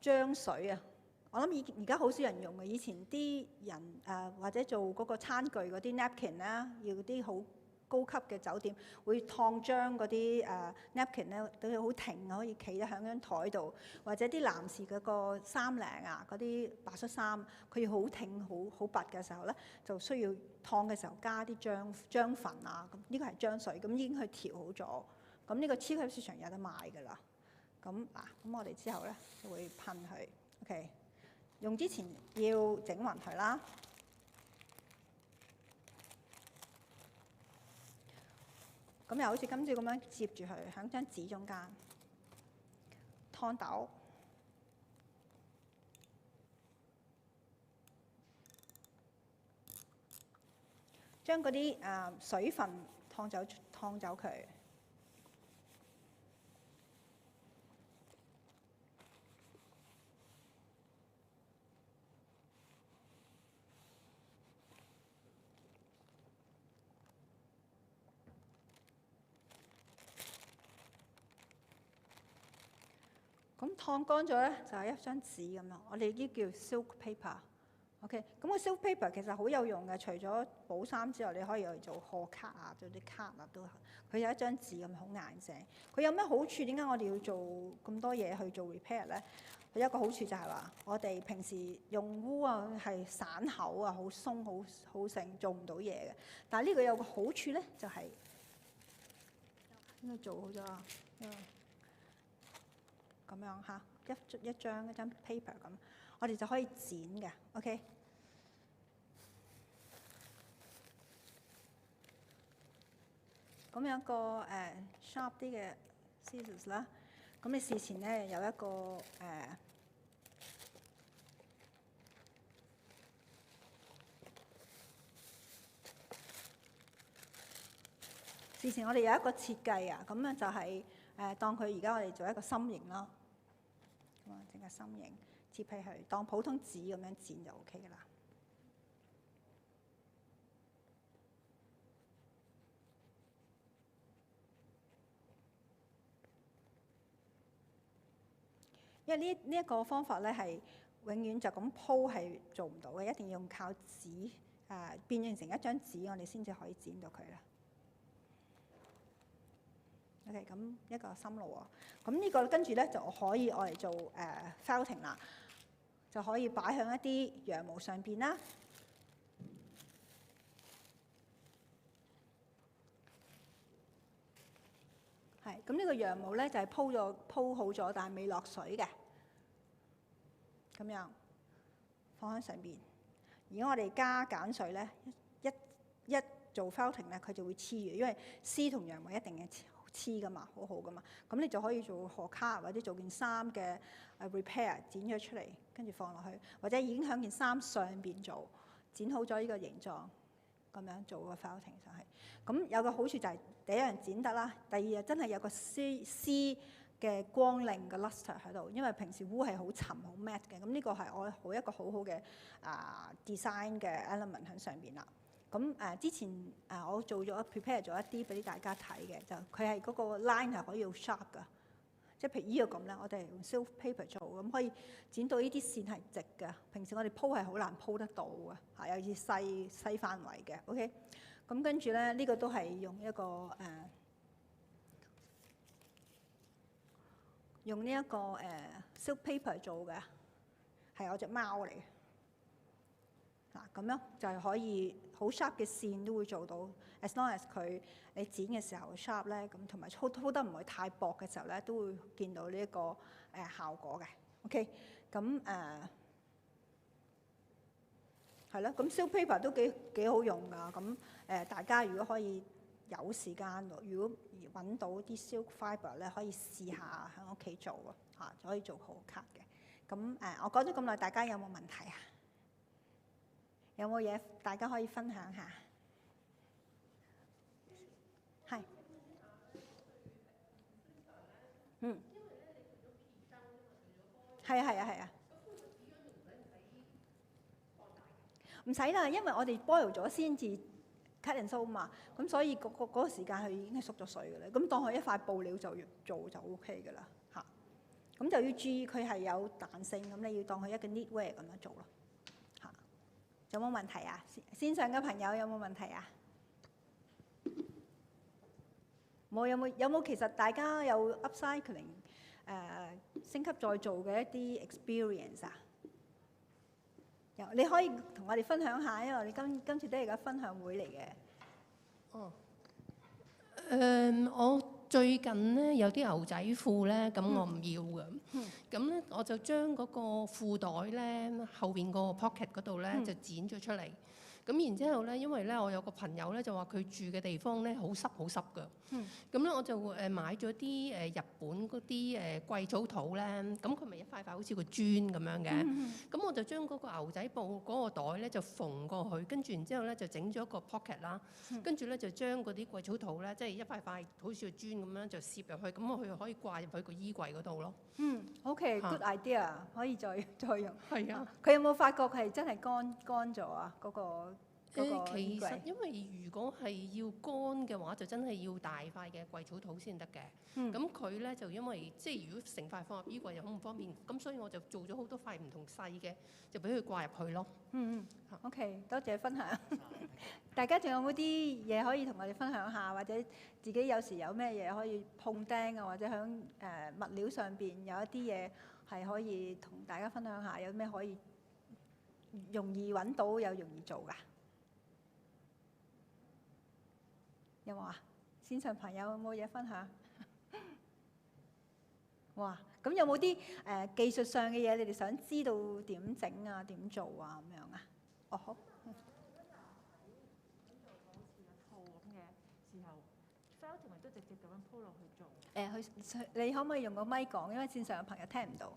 漿水啊。我諗而家好少人用嘅，以前啲人或者做嗰個餐具嗰啲 napkin 啦，要啲好高級嘅酒店會燙漿嗰啲napkin 咧，都好挺可以企喺張台度，或者啲男士嗰個衫領啊，嗰啲白恤衫，佢要好挺好拔嘅時候咧，就需要燙嘅時候加啲漿粉啊，咁呢個係漿水，咁已經去調好咗，咁呢個超級市場有得賣㗎啦。咁咁我哋之後咧就會噴佢 ，OK。用之前要整勻佢啦，咁又好似今朝咁樣接住佢喺張紙中間，燙斗，將嗰啲水分燙走佢。咁燙乾咗咧，就係一張紙咁樣。我哋呢叫 silk paper。OK， 咁個 silk paper 其實好有用嘅，除咗補衫之外，你可以嚟做賀卡啊，做啲卡啊都。佢有一張紙咁好硬淨。佢有咩好處？點解我哋要做咁多嘢去做 repair 咧？佢有一個好處就係話，我哋平時用污啊係散口啊，好鬆好成，做唔到嘢嘅。但係呢個有個好處咧，就係應該做好咗啊。咁樣嚇，一張 paper 咁，我哋就可以剪嘅 ，OK。咁有一個sharp 啲嘅 scissors 啦，咁你事前咧有一個事前我哋有一個設計啊，咁咧就係當佢而家我哋做一個心形啦。咁啊，整個心形接起去，當普通紙咁樣剪就 OK 㗎啦。因為呢一個方法咧係永遠就咁鋪係做唔到嘅，一定要用靠紙變形成一張紙，我哋先至可以剪到佢啦。OK， 咁一個心路喎，咁呢個跟住咧就可以嚟做felting 啦，就可以擺喺一啲羊毛上邊啦。係，咁呢個羊毛咧就係鋪好咗，但係未落水嘅，咁樣放喺上邊。而我哋加鹼水咧，一做 felting 咧，佢就會黐嘅，因為絲同羊毛一定係黐噶嘛，好噶嘛。咁你就可以做賀卡或者做件衫嘅repair， 剪咗出嚟，跟住放落去，或者已經喺件衫上邊做，剪好咗呢個形狀，咁樣做個 felting 就係。咁有個好處就係第一樣剪得啦，第二日真係有個絲嘅光亮嘅 luster 喺度，因為平時烏係好沉好 matte 嘅，咁呢個係我一個好好嘅design 嘅 element 喺上邊啦。咁之前我prepare 咗一啲俾大家睇嘅，就佢係嗰個 line 係可以好 sharp 噶，即係譬如呢個咁咧，我哋用 silk paper 做，咁可以剪到呢啲線係直嘅。平時我哋鋪係好難鋪得到嘅，尤其是細範圍嘅。OK， 咁跟住咧呢個都係用一個用呢一個silk paper 做嘅，係我隻貓嚟嘅。咁樣就係可以好 sharp 嘅線都會做到 ，as long as 你剪嘅時候 sharp 咧，咁同埋鋪得唔會太薄嘅時候咧，都會見到呢一個效果嘅。OK， 咁係咯，咁 silk paper 都幾好用㗎。咁大家如果可以有時間，如果揾到啲 silk fibre 咧，可以試下喺屋企做啊，就可以做好卡嘅。咁我講咗咁耐，大家有冇問題啊？有冇嘢大家可以分享下？係。係啊。唔使啦，因為我哋 boil 咗先至 cut and sew 嘛，咁所以嗰個時間佢已經係縮咗水嘅啦。咁當佢一塊布料就做就 OK 嘅啦嚇。咁就要注意佢係有彈性，咁你要當佢一個 knitwear 咁樣做咯嚇。有冇問題啊？線上嘅朋友有冇問題啊？冇，有冇？其實大家有 upcycling 升級再做嘅一啲 experience 啊？有，你可以同我哋分享下，因為我哋今次都係個分享會嚟嘅。哦，我最近咧有啲牛仔褲咧，咁我唔要㗎。咁咧我就將嗰個褲袋咧後邊個 pocket 嗰度咧就剪咗出嚟。咁然之後咧，因為咧我有個朋友咧就話佢住嘅地方咧好濕㗎。咁咧我就買咗啲日本嗰啲貴草土咧，咁佢咪一塊塊好似個磚咁樣嘅。咁我就將嗰個牛仔布嗰個袋咧就縫過去，跟住然之後咧就整咗一個 pocket 啦。跟住咧就將嗰啲貴草土咧，即係一塊塊好似個磚咁樣就攝入去，咁佢可以掛入去個衣櫃嗰度咯。OK，good idea，可以再用。係啊。佢有冇發覺係真係乾咗啊？嗰個其實因為如果係要乾嘅話，就真係要大塊嘅貴草土先得嘅。咁佢咧就因為即係如果成塊放入衣櫃又好唔方便，咁所以我就做咗好多塊唔同細嘅，就俾佢掛入去咯。OK， 多謝分享。大家仲有冇啲嘢可以同我哋分享下，或者自己有時有咩嘢可以碰釘啊，或者喺物料上邊有一啲嘢係可以同大家分享下，有咩可以容易揾到又容易做㗎？有冇啊？線上朋友有冇嘢分享？哇！咁有冇啲技術上嘅嘢，你哋想知道點整啊、點做啊咁樣啊？哦，好。套咁嘅時候 felting 咪都直接咁樣鋪落去做。你可唔可以用個咪講？因為線上嘅朋友聽唔到。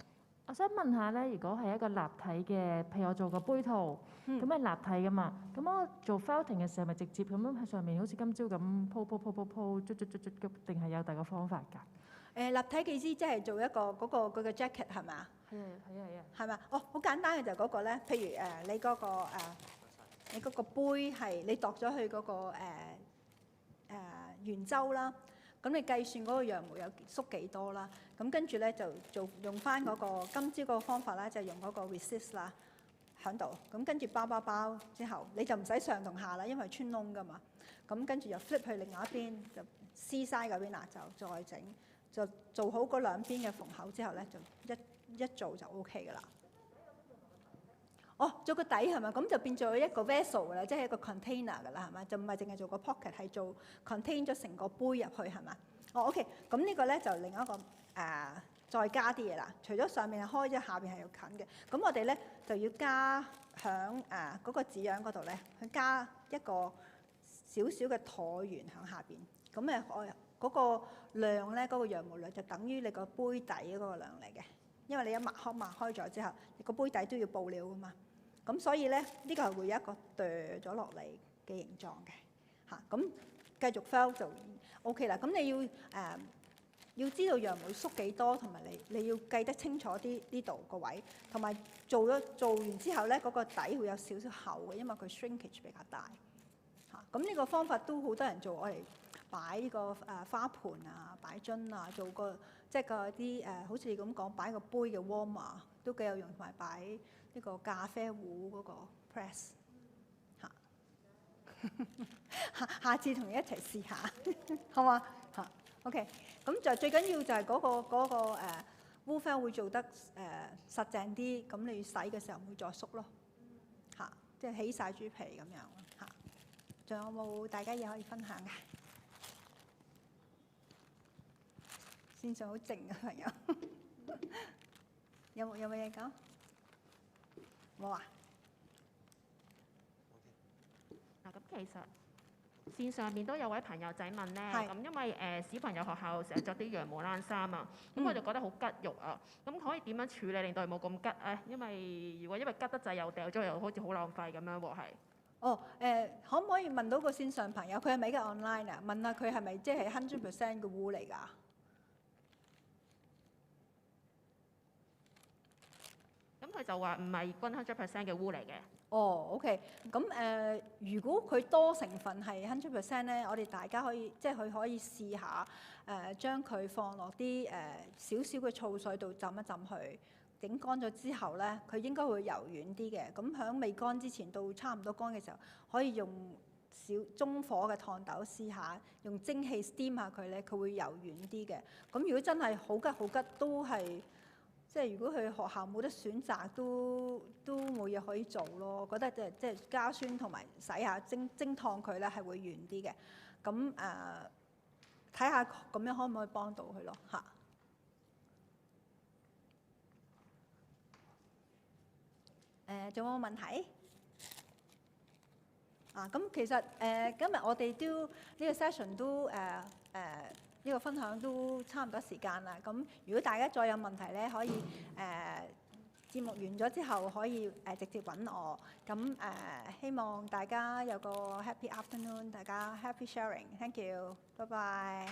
我想問下咧，如果係一個立體嘅，譬如我做個杯套，咁係立體噶嘛？咁我做 felting 嘅時候，咪直接咁樣喺上面，好似今朝咁鋪，捽咁，定係有第二個方法㗎？立體嘅意思即係做一個嗰個佢嘅 jacket 係咪啊？係啊。係咪？哦，好簡單嘅就係嗰個咧，譬如你嗰個杯係你度咗去嗰個圓周啦。咁你計算嗰個羊毛有縮幾多啦？咁跟住咧就用翻嗰個今朝嗰個方法咧，就用嗰個 resist 啦喺度。咁跟住包之後，你就唔使上同下啦，因為穿窿噶嘛。咁跟住又 flip 去另外一邊，就 C side 嗰邊啦，就再整，就做好嗰兩邊嘅縫口之後咧，就一做就 OK 噶啦。哦，做個底係咪？咁就變咗一個 vessel 啦，即係一個 container 㗎啦，係咪？就唔係淨係做個 pocket，係做 contain 咗成個杯入去係咪？哦 ，OK，咁呢個咧就另一個再加啲嘢啦。除咗上面係開咗，下邊係要近嘅。咁我哋咧就要加響嗰個紙樣嗰度咧，去加一個少少嘅橢圓響下邊。咁嗰個量咧，嗰個羊毛量就等於你個杯底嗰個量嚟嘅。因為你一抹開咗之後，你個杯底都要布料㗎嘛。咁所以咧，呢個係會有一個墮咗落嚟嘅形狀嘅嚇。咁繼續 felt 就 OK 啦。咁你要知道羊毛縮幾多，同埋你要計得清楚啲呢度個位，同埋做完之後咧，嗰個底會有少少厚嘅，因為佢 shrinkage 比較大嚇。咁呢個方法都好多人做，我哋擺呢個花盆啊、擺樽啊，做個即係個啲好似你咁講擺個杯嘅 warmer 都幾有用，同埋擺呢個咖啡壺嗰個 press 嚇。下次同你一齊試下，好嘛嚇 ？OK， 咁就最緊要就係嗰個wool felt 會做得實淨啲，咁你洗嘅時候唔會再縮咯嚇，即係起晒豬皮咁樣嚇。仲有冇大家嘢可以分享㗎？線上好靜嘅朋友，有冇嘢講？冇啊？嗱，咁其實線上面都有位朋友仔問咧，咁因為小朋友學校成日着啲羊毛冷衫啊，咁我就覺得好吉肉啊，咁可以點樣處理令到佢冇咁吉啊？因為吉得滯又掉咗，又好似好浪費咁樣喎，係。哦，可唔可以問到個線上朋友，佢係咪而家 online 啊？問下佢係咪即係 100% 嘅烏嚟㗎？咁佢佢就話唔係均100%嘅 wool 嚟嘅。哦，OK，咁如果佢多成分係100%咧，我哋大家可以即係佢可以試下將佢放落啲少少嘅醋水度浸一浸佢，整乾咗之後咧，佢應該會柔軟啲嘅。咁喺未乾之前到差唔多乾嘅時候，可以用中火嘅燙斗試下，用蒸汽 steam 下佢咧，佢會柔軟啲嘅。咁如果真係好吉都係。即係如果佢學校冇得選擇，都冇嘢可以做咯。覺得即係加酸同埋洗下蒸燙佢咧係會軟啲嘅。咁睇下咁樣可唔可以幫到佢咯嚇？仲有冇問題？咁其實今日我哋都呢個 session 都呢個分享都差唔多時間啦，咁如果大家再有問題咧，可以節目完咗之後可以直接揾我。咁希望大家有個 happy afternoon， 大家 happy sharing，thank you， 拜拜。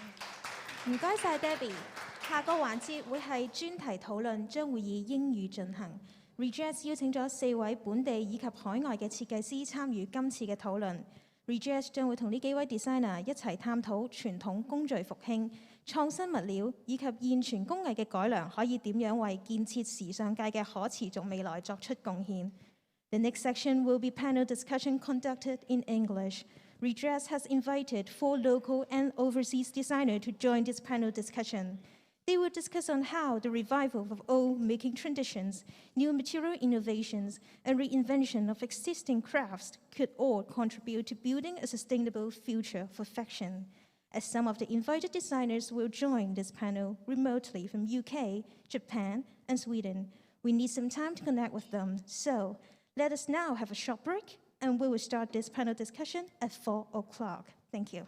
唔該晒 Debbie。下個環節會係專題討論，將會以英語進行。Redress 邀請咗4位本地以及海外嘅設計師參與今次嘅討論。Redress 將會同呢幾位 designer 一齊探討傳統工序復興、創新物料以及現存工藝嘅改良可以點樣為建設時尚界嘅可持續未來作出貢獻。The next section will be panel discussion conducted in English. Redress has invited 4 local and overseas designers to join this panel discussion. They will discuss on how the revival of old making traditions, new material innovations, and reinvention of existing crafts could all contribute to building a sustainable future for fashion. As some of the invited designers will join this panel remotely from UK, Japan, and Sweden, we need some time to connect with them. So let us now have a short break, and we will start this panel discussion at 4 o'clock. Thank you.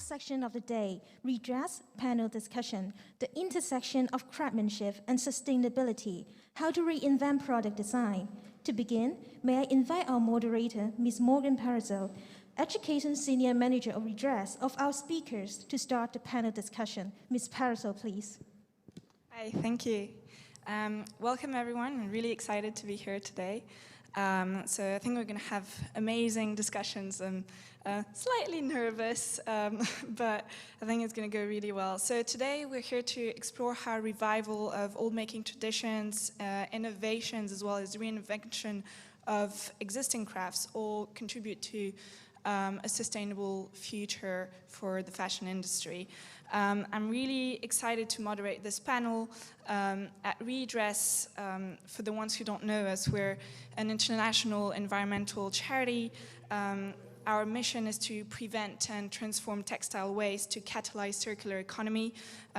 last section of the day, Redress panel discussion, the intersection of craftsmanship and sustainability, how to reinvent product design. To begin, may I invite our moderator, Ms. Morgane Parizot, Education Senior Manager of Redress, of our speakers to start the panel discussion. Ms. Parizot, please. Hi, thank you. Welcome everyone. I'm really excited to be here today. So I think we're going to have amazing discussions. I'm slightly nervous, but I think it's going to go really well. So today we're here to explore how revival of old making traditions, innovations, as well as reinvention of existing crafts all contribute to a sustainable future for the fashion industry. I'm really excited to moderate this panel at Redress. For the ones who don't know us, we're an international environmental charity. Our mission is to prevent and transform textile waste to catalyze circular economy.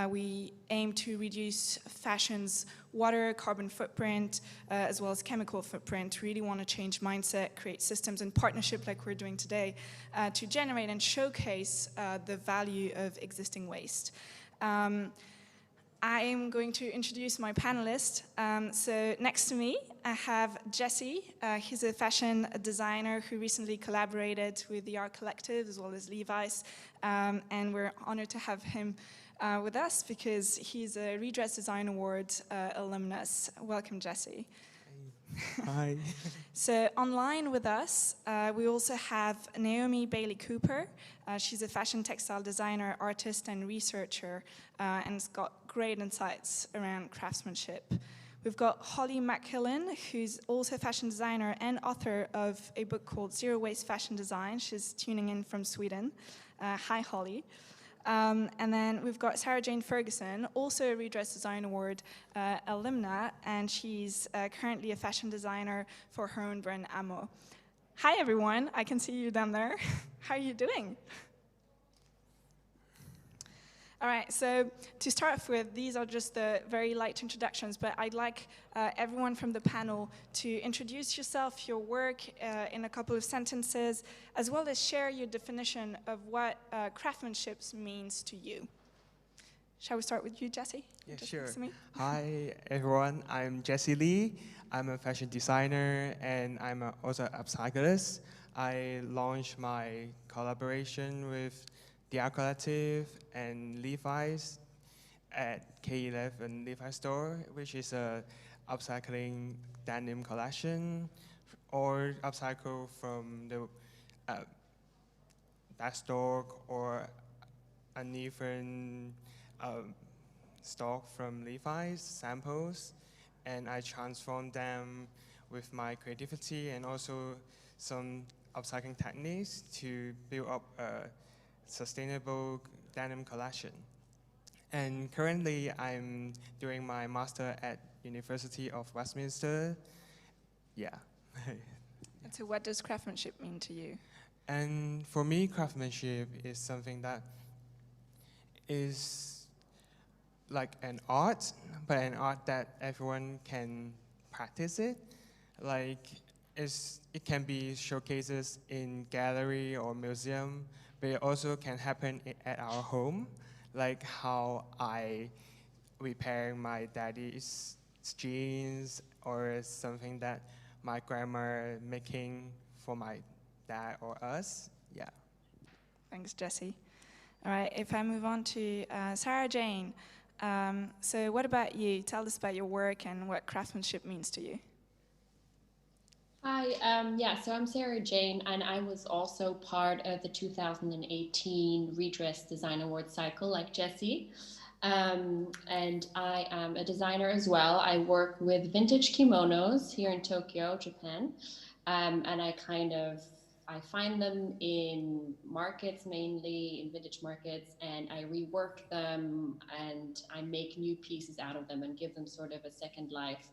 We aim to reduce fashion's water, carbon footprint, as well as chemical footprint. Really want to change mindset, create systems and partnership like we're doing today to generate and showcase the value of existing waste. I am going to introduce my panelists. So next to me, I have Jesse. He's a fashion designer who recently collaborated with the Art Collective as well as Levi's. And we're honored to have him with us because he's a Redress Design Award alumnus. Welcome, Jesse. Hi. So online with us, we also have Naomi Bailey-Cooper. She's a fashion textile designer, artist, and researcher, and has got great insights around craftsmanship. We've got Holly McQuillan, who's also a fashion designer and author of a book called Zero Waste Fashion Design. She's tuning in from Sweden. Hi, Holly. And then we've got Sarah Jane Fergusson, also a Redress Design Award alumna, and she's currently a fashion designer for her own brand, Amo. Hi, everyone. I can see you down there. How are you doing? All right, so to start off with, these are just the very light introductions, but I'd like everyone from the panel to introduce yourself, your work in a couple of sentences, as well as share your definition of what craftsmanship means to you. Shall we start with you, Jesse? Yeah, Just sure. next to me. Hi, everyone. I'm Jesse Lee. I'm a fashion designer, and I'm also an upcyclist. I launched my collaboration with the Art Collective and Levi's at K11 Levi's store, which is a upcycling denim collection, or upcycle from the backstock or uneven stock from Levi's samples, and I transform them with my creativity and also some upcycling techniques to build up a sustainable denim collection. And currently I'm doing my master at University of Westminster. Yeah. And so what does craftsmanship mean to you? And for me, craftsmanship is something that is like an art, but an art that everyone can practice it. Like it can be showcases in gallery or museum, but it also can happen at our home, like how I repair my daddy's jeans or something that my grandma making for my dad or us. Yeah. Thanks, Jesse. All right, if I move on to Sarah Jane. So what about you? Tell us about your work and what craftsmanship means to you. Hi, so I'm Sarah Jane, and I was also part of the 2018 Redress Design Award cycle, like Jesse. And I am a designer as well. I work with vintage kimonos here in Tokyo, Japan, and I find them in markets, mainly in vintage markets, and I rework them and I make new pieces out of them and give them sort of a second life.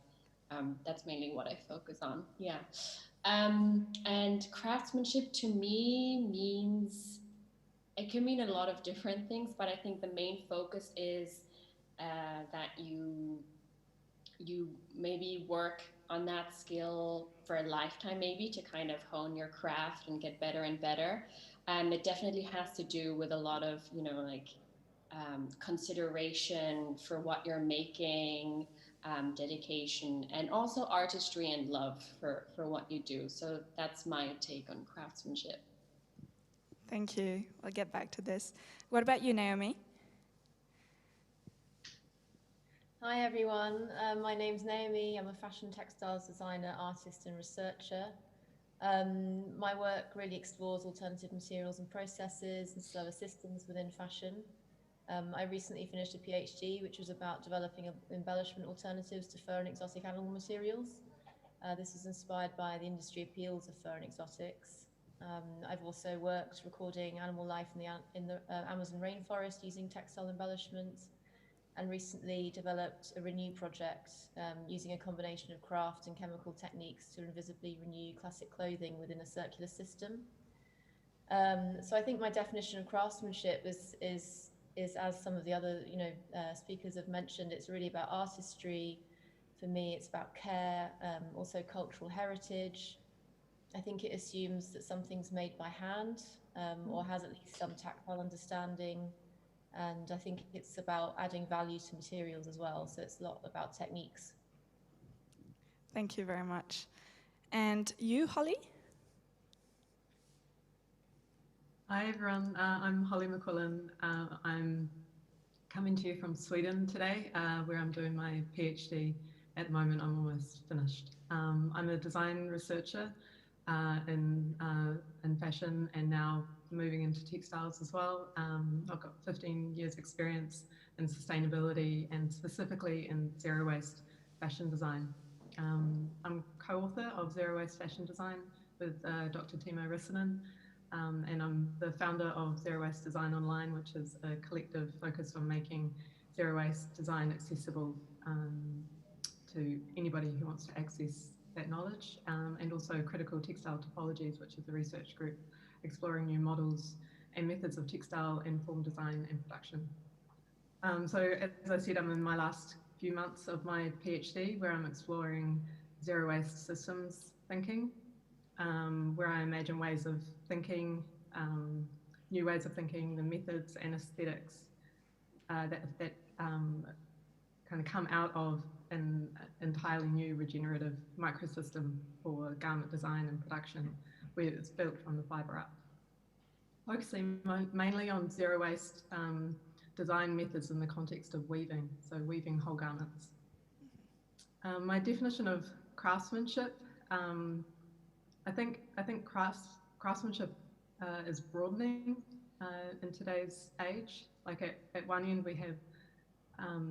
That's mainly what I focus on, yeah. And craftsmanship to me means, it can mean a lot of different things, but I think the main focus is that you maybe work on that skill for a lifetime, maybe, to kind of hone your craft and get better and better. It definitely has to do with a lot of, consideration for what you're making, dedication, and also artistry and love for what you do. So that's my take on craftsmanship. Thank you. I'll get back to this. What about you, Naomi? Hi everyone, my name's Naomi. I'm a fashion textiles designer, artist and researcher. My work really explores alternative materials and processes and server systems within fashion. I recently finished a PhD which was about developing embellishment alternatives to fur and exotic animal materials. This is inspired by the industry appeals of fur and exotics. I've also worked recording animal life in the Amazon rainforest using textile embellishments, and recently developed a Renew project using a combination of craft and chemical techniques to invisibly renew classic clothing within a circular system. So I think my definition of craftsmanship is as some of the other speakers have mentioned, it's really about artistry. For me, it's about care, also cultural heritage. I think it assumes that something's made by hand or has at least some tactile understanding. And I think it's about adding value to materials as well. So it's a lot about techniques. Thank you very much. And you, Holly? Hi everyone, I'm Holly McQuillan. I'm coming to you from Sweden today, where I'm doing my PhD. At the moment, I'm almost finished. I'm a design researcher in fashion, and now moving into textiles as well. I've got 15 years experience in sustainability and specifically in zero waste fashion design. I'm co-author of Zero Waste Fashion Design with Dr. Timo Rissanen, and I'm the founder of Zero Waste Design Online, which is a collective focused on making zero waste design accessible to anybody who wants to access that knowledge, and also Critical Textile Topologies, which is a research group exploring new models and methods of textile-informed design and production. So as I said, I'm in my last few months of my PhD, where I'm exploring zero waste systems thinking, where I imagine ways of thinking, new ways of thinking, the methods and aesthetics that kind of come out of an entirely new regenerative microsystem for garment design and production, where it's built from the fibre up. Focusing mainly on zero waste design methods in the context of weaving, so weaving whole garments. My definition of craftsmanship, I think craftsmanship is broadening in today's age. Like at one end we have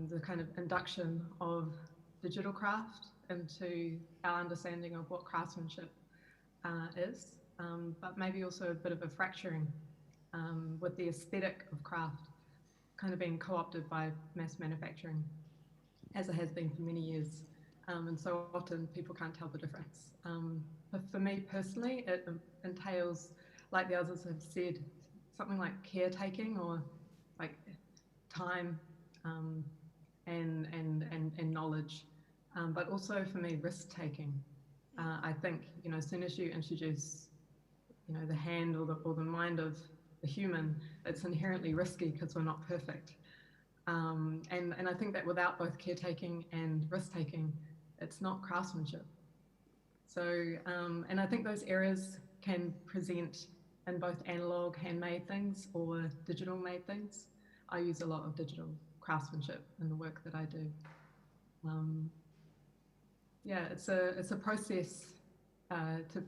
the kind of induction of digital craft into our understanding of what craftsmanship is, but maybe also a bit of a fracturing with the aesthetic of craft kind of being co-opted by mass manufacturing, as it has been for many years. And so often people can't tell the difference. But for me personally, it entails, like the others have said, something like caretaking or like time and knowledge, but also for me risk-taking. I think as soon as you introduce the hand or the mind of the human, it's inherently risky because we're not perfect. And I think that without both caretaking and risk-taking, it's not craftsmanship. So, and I think those areas can present in both analog handmade things or digital made things. I use a lot of digital craftsmanship in the work that I do. Yeah, it's a process to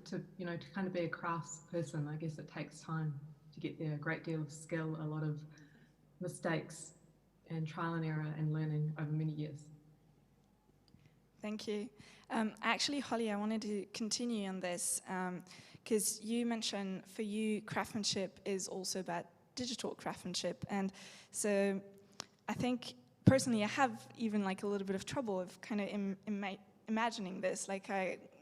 kind of be a crafts person. I guess it takes time to get there, a great deal of skill, a lot of mistakes and trial and error and learning over many years. Thank you. Actually, Holly, I wanted to continue on this because you mentioned for you craftsmanship is also about digital craftsmanship, and so I think personally I have even like a little bit of trouble of kind of imagining this. Like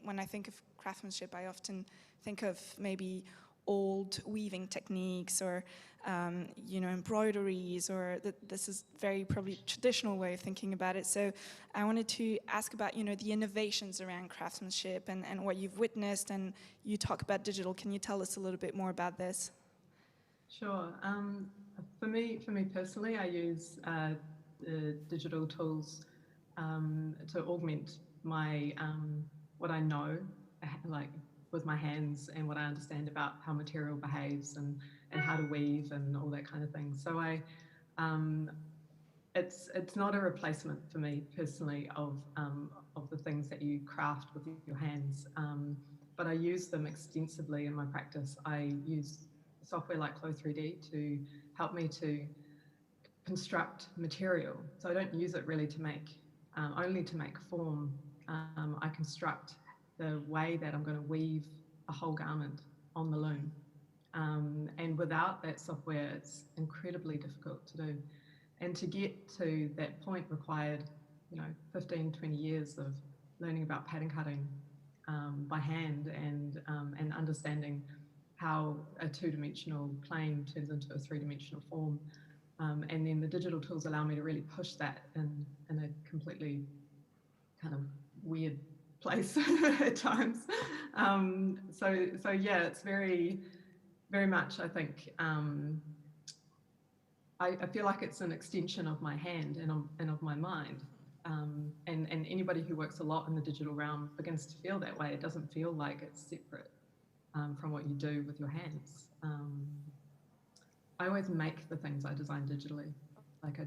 when I think of craftsmanship, I often think of maybe old weaving techniques or embroideries, or that this is very probably traditional way of thinking about it. So I wanted to ask about the innovations around craftsmanship and what you've witnessed, and you talk about digital. Can you tell us a little bit more about this? Sure. For me personally, I use the digital tools to augment my what I know, like with my hands, and what I understand about how material behaves and how to weave and all that kind of thing. So it's not a replacement for me personally of the things that you craft with your hands, but I use them extensively in my practice. I use software like Clo3D to help me to construct material. So I don't use it really to make only to make form. I construct the way that I'm going to weave a whole garment on the loom. And without that software, it's incredibly difficult to do. And to get to that point required, 15, 20 years of learning about pattern cutting by hand and understanding how a two-dimensional plane turns into a three-dimensional form. And then the digital tools allow me to really push that in a completely kind of weird place at times. So yeah, it's very, very much, I think, I feel like it's an extension of my hand and of my mind. And anybody who works a lot in the digital realm begins to feel that way. It doesn't feel like it's separate from what you do with your hands. I always make the things I design digitally. Like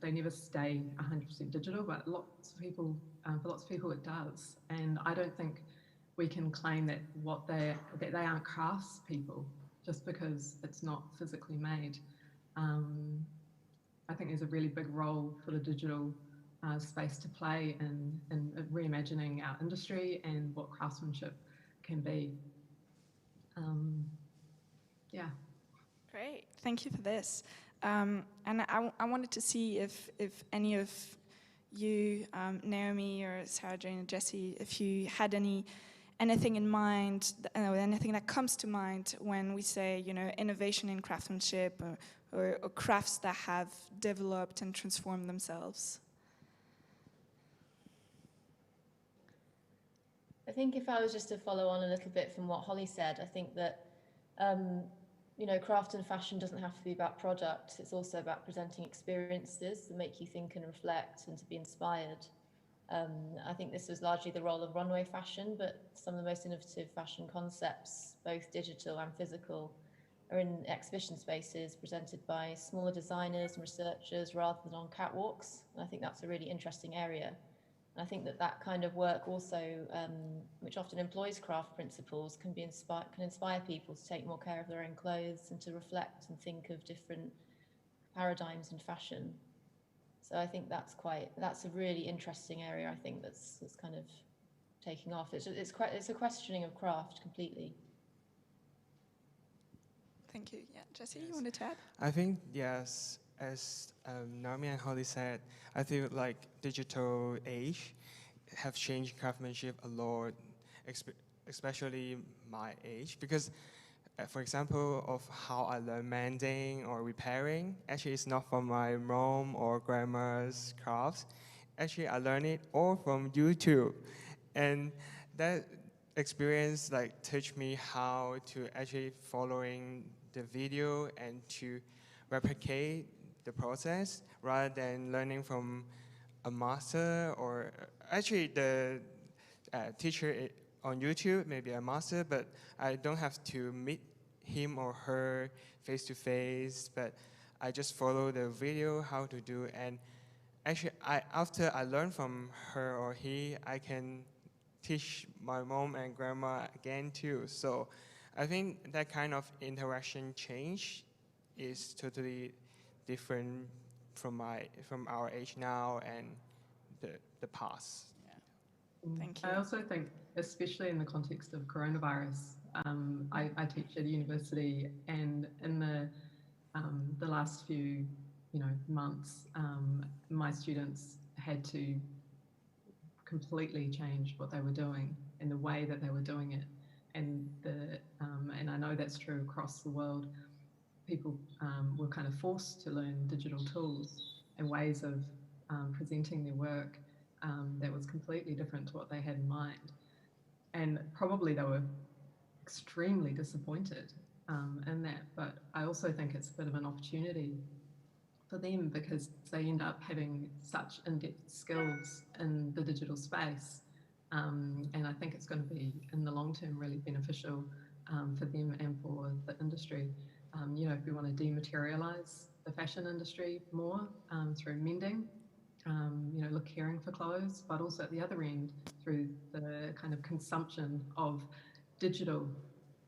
they never stay 100% digital, but for lots of people it does. And I don't think we can claim that that they aren't crafts people just because it's not physically made. I think there's a really big role for the digital space to play in reimagining our industry and what craftsmanship can be. Yeah. Great, thank you for this. And I wanted to see if any of you, Naomi or Sarah Jane or Jessie, if you had anything in mind, anything that comes to mind when we say, innovation in craftsmanship or crafts that have developed and transformed themselves. I think if I was just to follow on a little bit from what Holly said, I think that craft and fashion doesn't have to be about products. It's also about presenting experiences that make you think and reflect and to be inspired. I think this was largely the role of runway fashion, but some of the most innovative fashion concepts, both digital and physical, are in exhibition spaces presented by smaller designers and researchers rather than on catwalks. And I think that's a really interesting area. And I think that kind of work also, which often employs craft principles, can inspire people to take more care of their own clothes and to reflect and think of different paradigms in fashion. So I think that's a really interesting area. I think that's kind of taking off. It's a questioning of craft completely. Thank you. Yeah, Jessie, you wanted to add? I think yes. As Naomi and Holly said, I feel like digital age have changed craftsmanship a lot, especially my age, because, for example, of how I learn mending or repairing, actually it's not from my mom or grandma's crafts. Actually, I learned it all from YouTube, and that experience teach me how to actually following the video and to replicate the process rather than learning from a master or actually the teacher on YouTube, maybe a master, but I don't have to meet him or her face to face, but I just follow the video how to do. And actually, after I learn from her or he, I can teach my mom and grandma again too. So I think that kind of interaction change is totally different from our age now and the past. Yeah. Thank you. I also think, especially in the context of coronavirus, I teach at a university, and in the last few months, my students had to completely change what they were doing and the way that they were doing it, and I know that's true across the world. People were kind of forced to learn digital tools and ways of presenting their work that was completely different to what they had in mind. And probably they were extremely disappointed in that, but I also think it's a bit of an opportunity for them because they end up having such in-depth skills in the digital space, and I think it's going to be in the long term really beneficial for them and for the industry. You know, if we want to dematerialize the fashion industry more through mending, you know, caring for clothes, but also at the other end through the kind of consumption of digital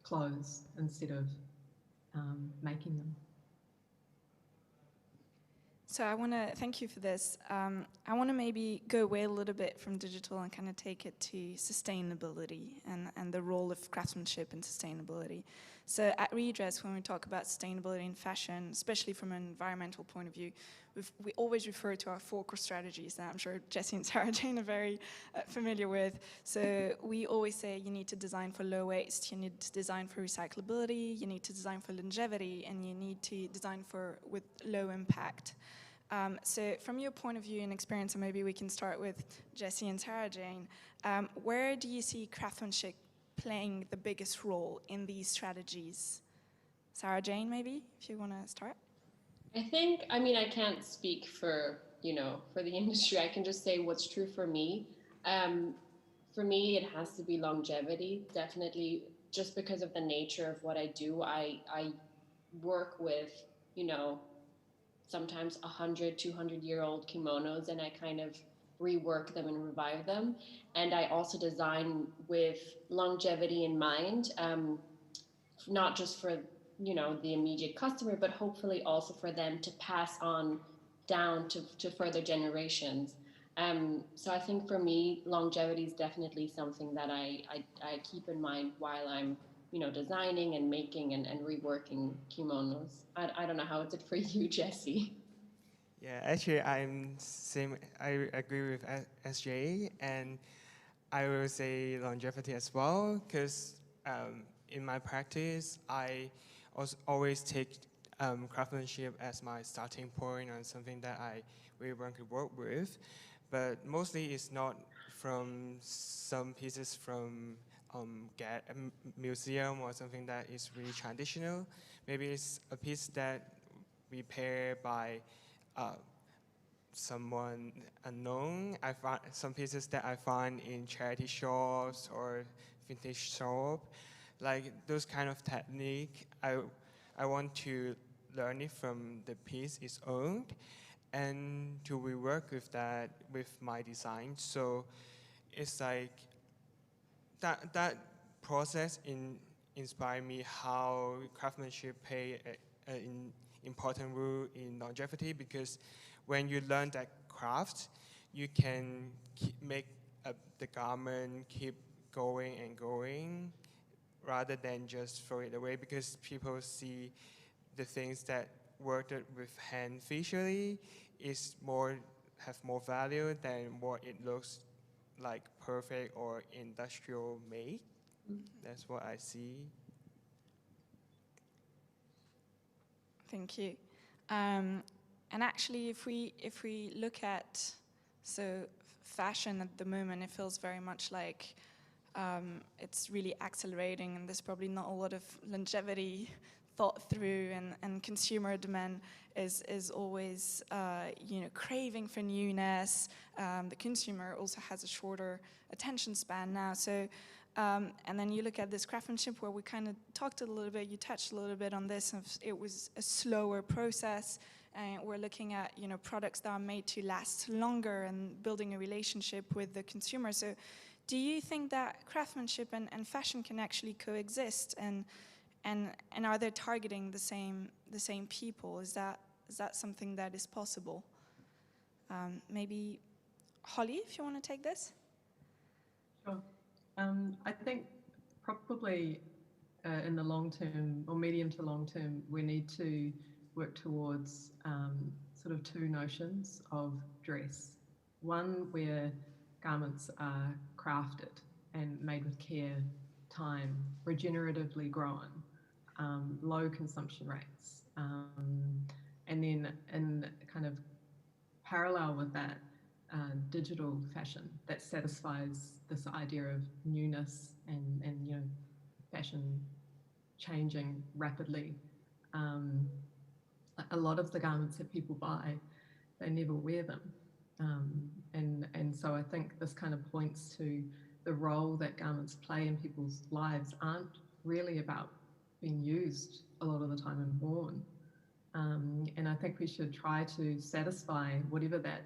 clothes instead of making them. So I want to thank you for this. I want to maybe go away a little bit from digital and kind of take it to sustainability and the role of craftsmanship in sustainability. So at Redress, when we talk about sustainability in fashion, especially from an environmental point of view, we always refer to our 4 core strategies that I'm sure Jessie and Sarah Jane are very familiar with. So we always say you need to design for low waste, you need to design for recyclability, you need to design for longevity, and you need to design with low impact. So from your point of view and experience, and maybe we can start with Jessie and Sarah Jane, where do you see craftsmanship playing the biggest role in these strategies? Sarah Jane, maybe, if you want to start. I think, I mean, I can't speak for, you know, for the industry. I can just say what's true for me. For me, it has to be longevity, definitely, just because of the nature of what I do. I work with, you know, sometimes 100, 200-year-old kimonos, and I kind of rework them and revive them. And I also design with longevity in mind, not just for, you know, the immediate customer, but hopefully also for them to pass on down to further generations. So I think for me, longevity is definitely something that I keep in mind while I'm, you know, designing and making and reworking kimonos. I don't know, how is it for you, Jessie? Yeah, actually, I agree with SJ, and I will say longevity as well, because in my practice, I always take craftsmanship as my starting point and something that I really want to work with. But mostly it's not from some pieces from a museum or something that is really traditional. Maybe it's a piece that repaired by someone unknown. I find some pieces that I find in charity shops or vintage shop. Like those kind of technique, I want to learn it from the piece it's owned and to rework with that with my design. So it's like that process inspired me how craftsmanship play an important role in longevity, because when you learn that craft, you can make the garment keep going and going rather than just throw it away, because people see the things that worked with hand visually have more value than what it looks like perfect or industrial made. That's what I see. Thank you. And actually, if we look at fashion at the moment, it feels very much like it's really accelerating, and there's probably not a lot of longevity thought through, and consumer demand is always craving for newness. The consumer also has a shorter attention span now. So and then you look at this craftsmanship where we kind of talked a little bit, you touched a little bit on this, it was a slower process, and we're looking at products that are made to last longer and building a relationship with the consumer. So do you think that craftsmanship and fashion can actually coexist, and are they targeting the same people? Is that something that is possible? Maybe Holly, if you want to take this. Sure. I think probably in the long term or medium to long term, we need to work towards sort of two notions of dress. One where garments are crafted and made with care, time, regeneratively grown, low consumption rates. And then in kind of parallel with that, digital fashion that satisfies this idea of newness and you know, fashion changing rapidly. A lot of the garments that people buy, they never wear them. And so I think this kind of points to the role that garments play in people's lives aren't really about being used a lot of the time and worn. And I think we should try to satisfy whatever that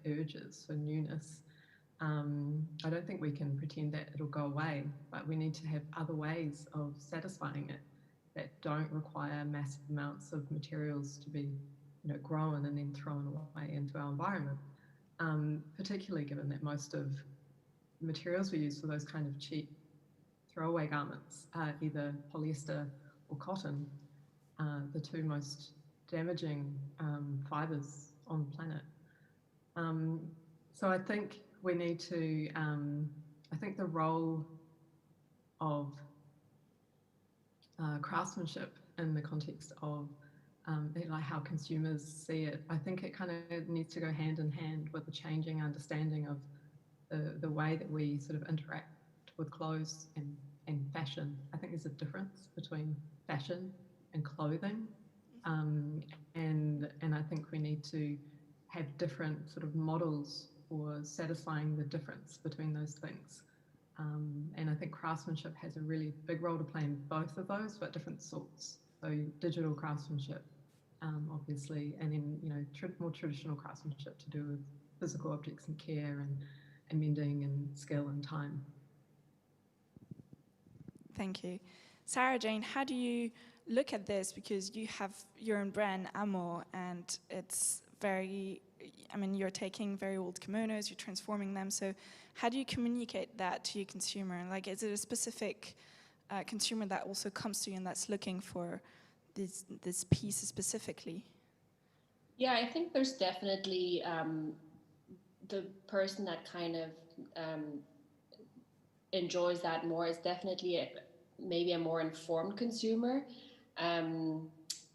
urge is for newness. I don't think we can pretend that it'll go away, but we need to have other ways of satisfying it that don't require massive amounts of materials to be, you know, grown and then thrown away into our environment. Particularly given that most of the materials we use for those kind of cheap throwaway garments are either polyester or cotton, the two most damaging fibres on the planet. So I think we need to, I think the role of craftsmanship in the context of like how consumers see it, I think it kind of needs to go hand in hand with the changing understanding of the way that we sort of interact with clothes and fashion. I think there's a difference between fashion and clothing, and I think we need to have different sort of models for satisfying the difference between those things. And I think craftsmanship has a really big role to play in both of those, but different sorts. So digital craftsmanship, obviously, and then, you know, more traditional craftsmanship to do with physical objects and care and mending and skill and time. Thank you. Sarah Jane, how do you look at this? Because you have your own brand, Amo, and it's very, I mean, you're taking very old kimonos, you're transforming them. So how do you communicate that to your consumer? Like, is it a specific consumer that also comes to you and that's looking for this piece specifically? Yeah, I think there's definitely the person that kind of enjoys that more is definitely maybe a more informed consumer.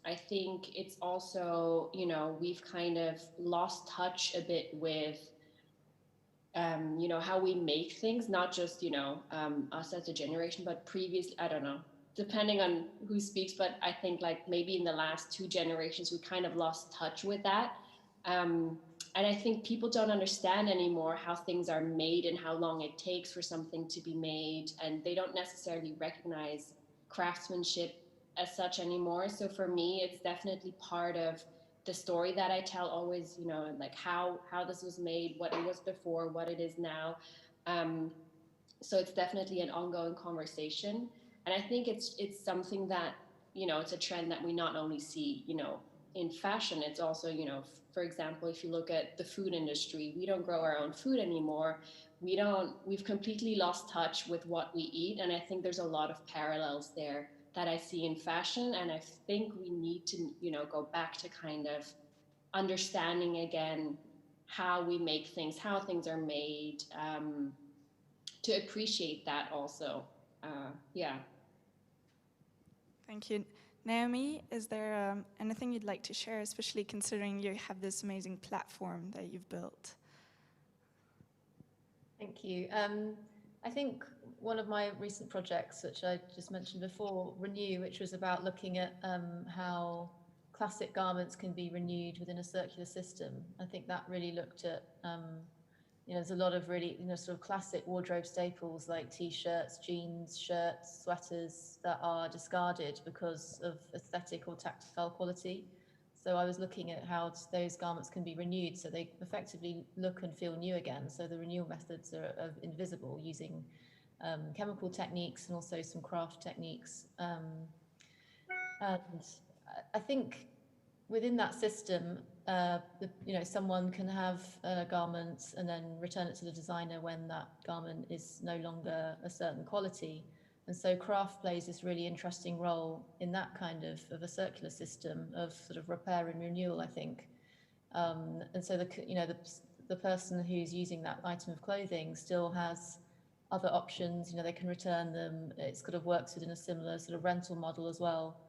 I think it's also, you know, we've kind of lost touch a bit with, you know, how we make things, not just, you know, us as a generation, but previously, I don't know, depending on who speaks, but I think like maybe in the last 2 generations, we kind of lost touch with that. And I think people don't understand anymore how things are made and how long it takes for something to be made. And they don't necessarily recognize craftsmanship as such anymore. So for me, it's definitely part of the story that I tell always, you know, like how this was made, what it was before, what it is now. So it's definitely an ongoing conversation. And I think it's something that, you know, it's a trend that we not only see, you know, in fashion, it's also, you know, for example, if you look at the food industry, we don't grow our own food anymore. We've completely lost touch with what we eat. And I think there's a lot of parallels there that I see in fashion. And I think we need to, you know, go back to kind of understanding again how we make things, how things are made, to appreciate that also. Yeah. Thank you. Naomi, is there anything you'd like to share, especially considering you have this amazing platform that you've built? Thank you. I think one of my recent projects, which I just mentioned before, Renew, which was about looking at how classic garments can be renewed within a circular system. I think that really looked at, you know, there's a lot of really, you know, sort of classic wardrobe staples like t-shirts, jeans, shirts, sweaters that are discarded because of aesthetic or tactile quality. So I was looking at how those garments can be renewed so they effectively look and feel new again. So the renewal methods are invisible using chemical techniques and also some craft techniques. And I think within that system, you know, someone can have a garment and then return it to the designer when that garment is no longer a certain quality. And so craft plays this really interesting role in that kind of a circular system of sort of repair and renewal, I think. And so the person who's using that item of clothing still has other options. You know, they can return them. It sort of works within a similar sort of rental model as well.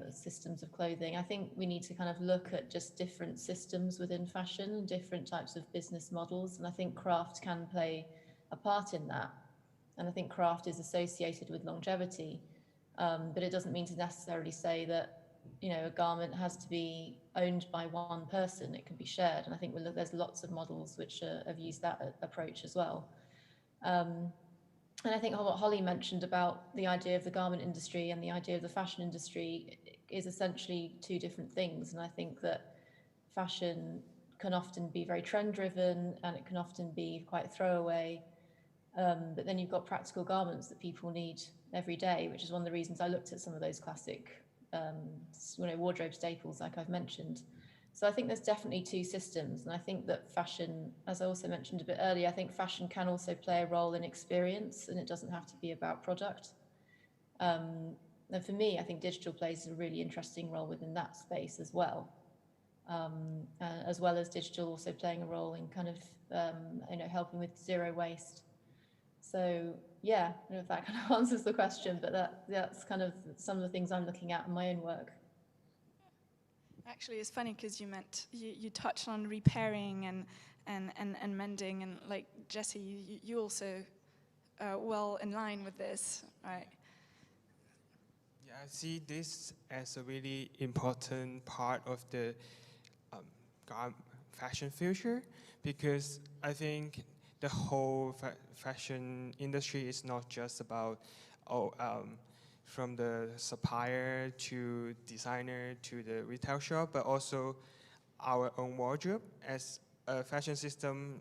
Systems of clothing. I think we need to kind of look at just different systems within fashion and different types of business models. And I think craft can play a part in that. And I think craft is associated with longevity. But it doesn't mean to necessarily say that, you know, a garment has to be owned by one person. It can be shared. And I think there's lots of models which have used that approach as well. And I think what Holly mentioned about the idea of the garment industry and the idea of the fashion industry is essentially two different things. And I think that fashion can often be very trend driven and it can often be quite throwaway. But then you've got practical garments that people need every day, which is one of the reasons I looked at some of those classic wardrobe staples like I've mentioned. So I think there's definitely two systems, and I think that fashion, as I also mentioned a bit earlier, I think fashion can also play a role in experience, and it doesn't have to be about product. And for me, I think digital plays a really interesting role within that space as well as digital also playing a role in kind of helping with zero waste. So yeah, I don't know if that kind of answers the question, but that's kind of some of the things I'm looking at in my own work. Actually, it's funny because you touched on repairing and mending, and like Jessie, you also well in line with this, right? Yeah, I see this as a really important part of the fashion future, because I think the whole fashion industry is not just about from the supplier to designer to the retail shop, but also our own wardrobe as a fashion system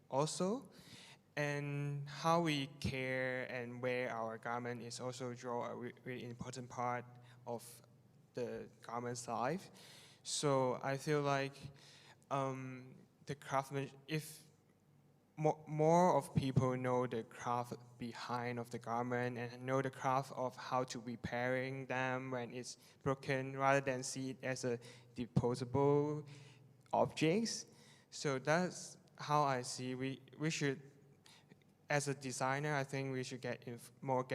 also. And how we care and wear our garment is also draw a really important part of the garment's life. So I feel like the craftsman, if more of people know the craft behind of the garment and know the craft of how to repairing them when it's broken, rather than see it as a disposable objects. So that's how I see we should, as a designer, I think we should get involved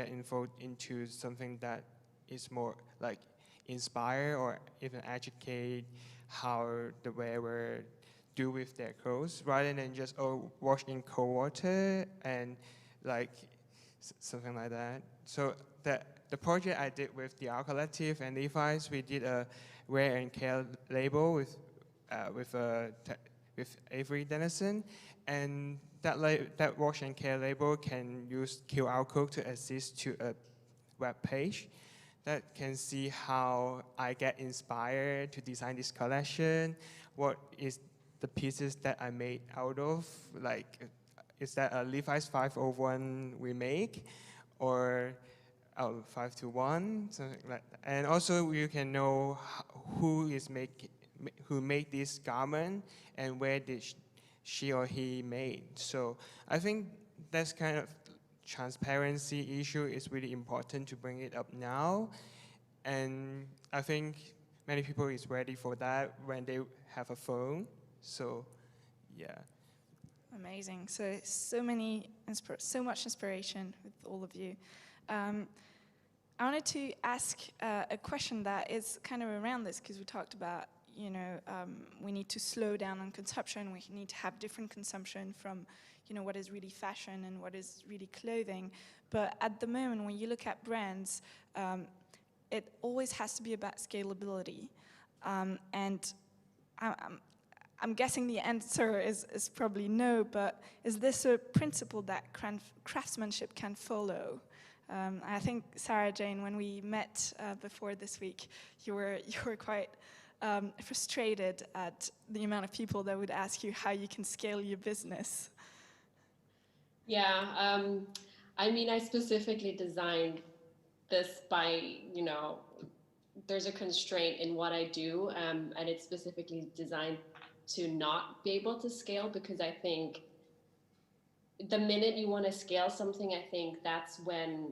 into something that is more like inspire or even educate how the wearer do with their clothes, rather than just wash in cold water and like something like that. So the project I did with the Art Collective and Levi's, we did a wear and care label with Avery Dennison, and that wash and care label can use QR code to assist to a web page that can see how I get inspired to design this collection, what is the pieces that I made out of, like, is that a Levi's 501 we make, or 521, something like that. And also you can know who made this garment and where did she or he made. So I think that's kind of transparency issue is really important to bring it up now. And I think many people is ready for that when they have a phone. So, yeah. Amazing. So much inspiration with all of you. I wanted to ask a question that is kind of around this, because we talked about, we need to slow down on consumption. We need to have different consumption from, what is really fashion and what is really clothing. But at the moment, when you look at brands, it always has to be about scalability. And I'm guessing the answer is probably no, but is this a principle that craftsmanship can follow? I think, Sarah Jane, when we met before this week, you were quite frustrated at the amount of people that would ask you how you can scale your business. Yeah, I specifically designed this by, there's a constraint in what I do, and it's specifically designed to not be able to scale, because I think the minute you want to scale something, I think that's when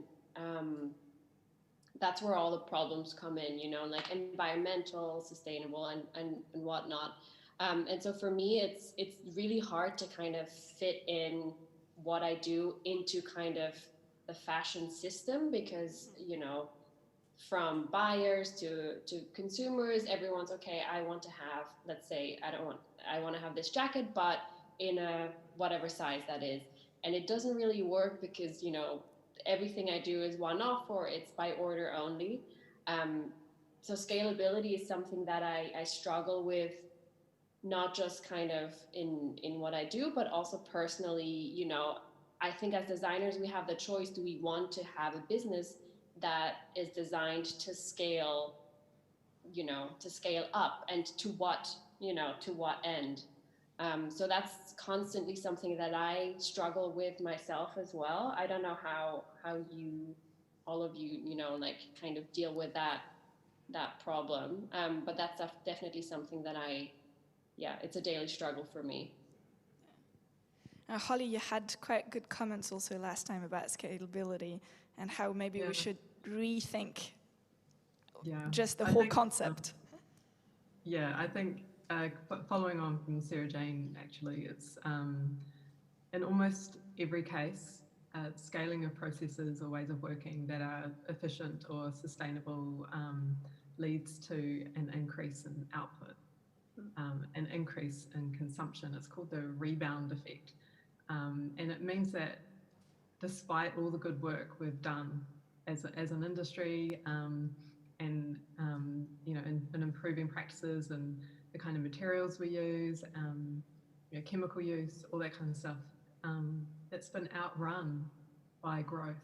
that's where all the problems come in, like environmental, sustainable, and whatnot. And so for me, it's really hard to kind of fit in what I do into kind of the fashion system, because, you know, from buyers to consumers, everyone's okay, I want to have, let's say, I want to have this jacket, but in a whatever size that is. And it doesn't really work because, you know, everything I do is one-off or it's by order only. So scalability is something that I struggle with, not just kind of in what I do, but also personally. You know, I think as designers, we have the choice. Do we want to have a business that is designed to scale, you know, to scale up, and to what, you know, to what end? So that's constantly something that I struggle with myself as well. I don't know how you, all of you, you know, like kind of deal with that problem. But that's definitely something that it's a daily struggle for me. Holly, you had quite good comments also last time about scalability and how maybe we should rethink just the whole concept. I think following on from Sarah Jane, actually, it's in almost every case, scaling of processes or ways of working that are efficient or sustainable leads to an increase in output, an increase in consumption. It's called the rebound effect. And it means that despite all the good work we've done as an industry, and you know, in improving practices and the kind of materials we use, you know, chemical use, all that kind of stuff, it's been outrun by growth.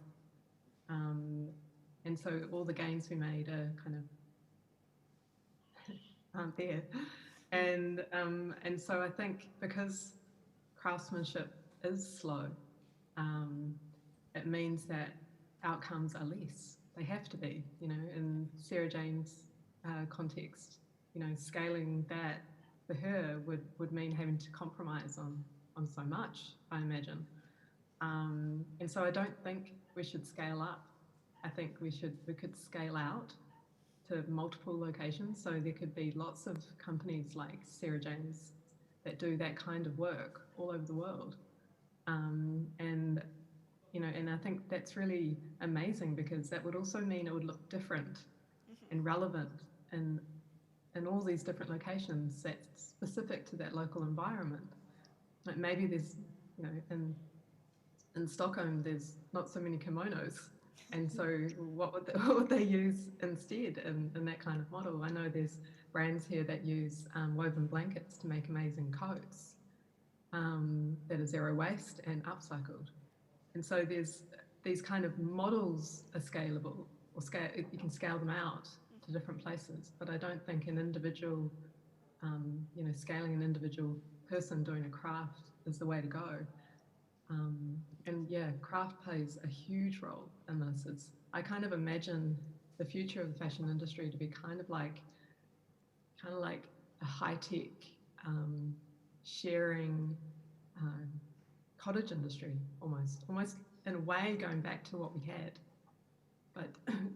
And so all the gains we made are kind of aren't there. And so I think because craftsmanship is slow, it means that outcomes are less. They have to be, you know, in Sarah Jane's context, you know, scaling that for her would mean having to compromise on so much, I imagine. And so I don't think we should scale up. I think we could scale out to multiple locations. So there could be lots of companies like Sarah Jane's that do that kind of work all over the world. And, you know, and I think that's really amazing, because that would also mean it would look different and relevant in all these different locations that's specific to that local environment. Like maybe there's, you know, in Stockholm, there's not so many kimonos. And so what would they use instead in that kind of model? I know there's brands here that use woven blankets to make amazing coats that are zero waste and upcycled. And so there's these kind of models are scalable, or you can scale them out to different places. But I don't think an individual, you know, scaling an individual person doing a craft is the way to go. And yeah, craft plays a huge role in this. I kind of imagine the future of the fashion industry to be kind of like a high-tech sharing cottage industry, almost in a way going back to what we had, but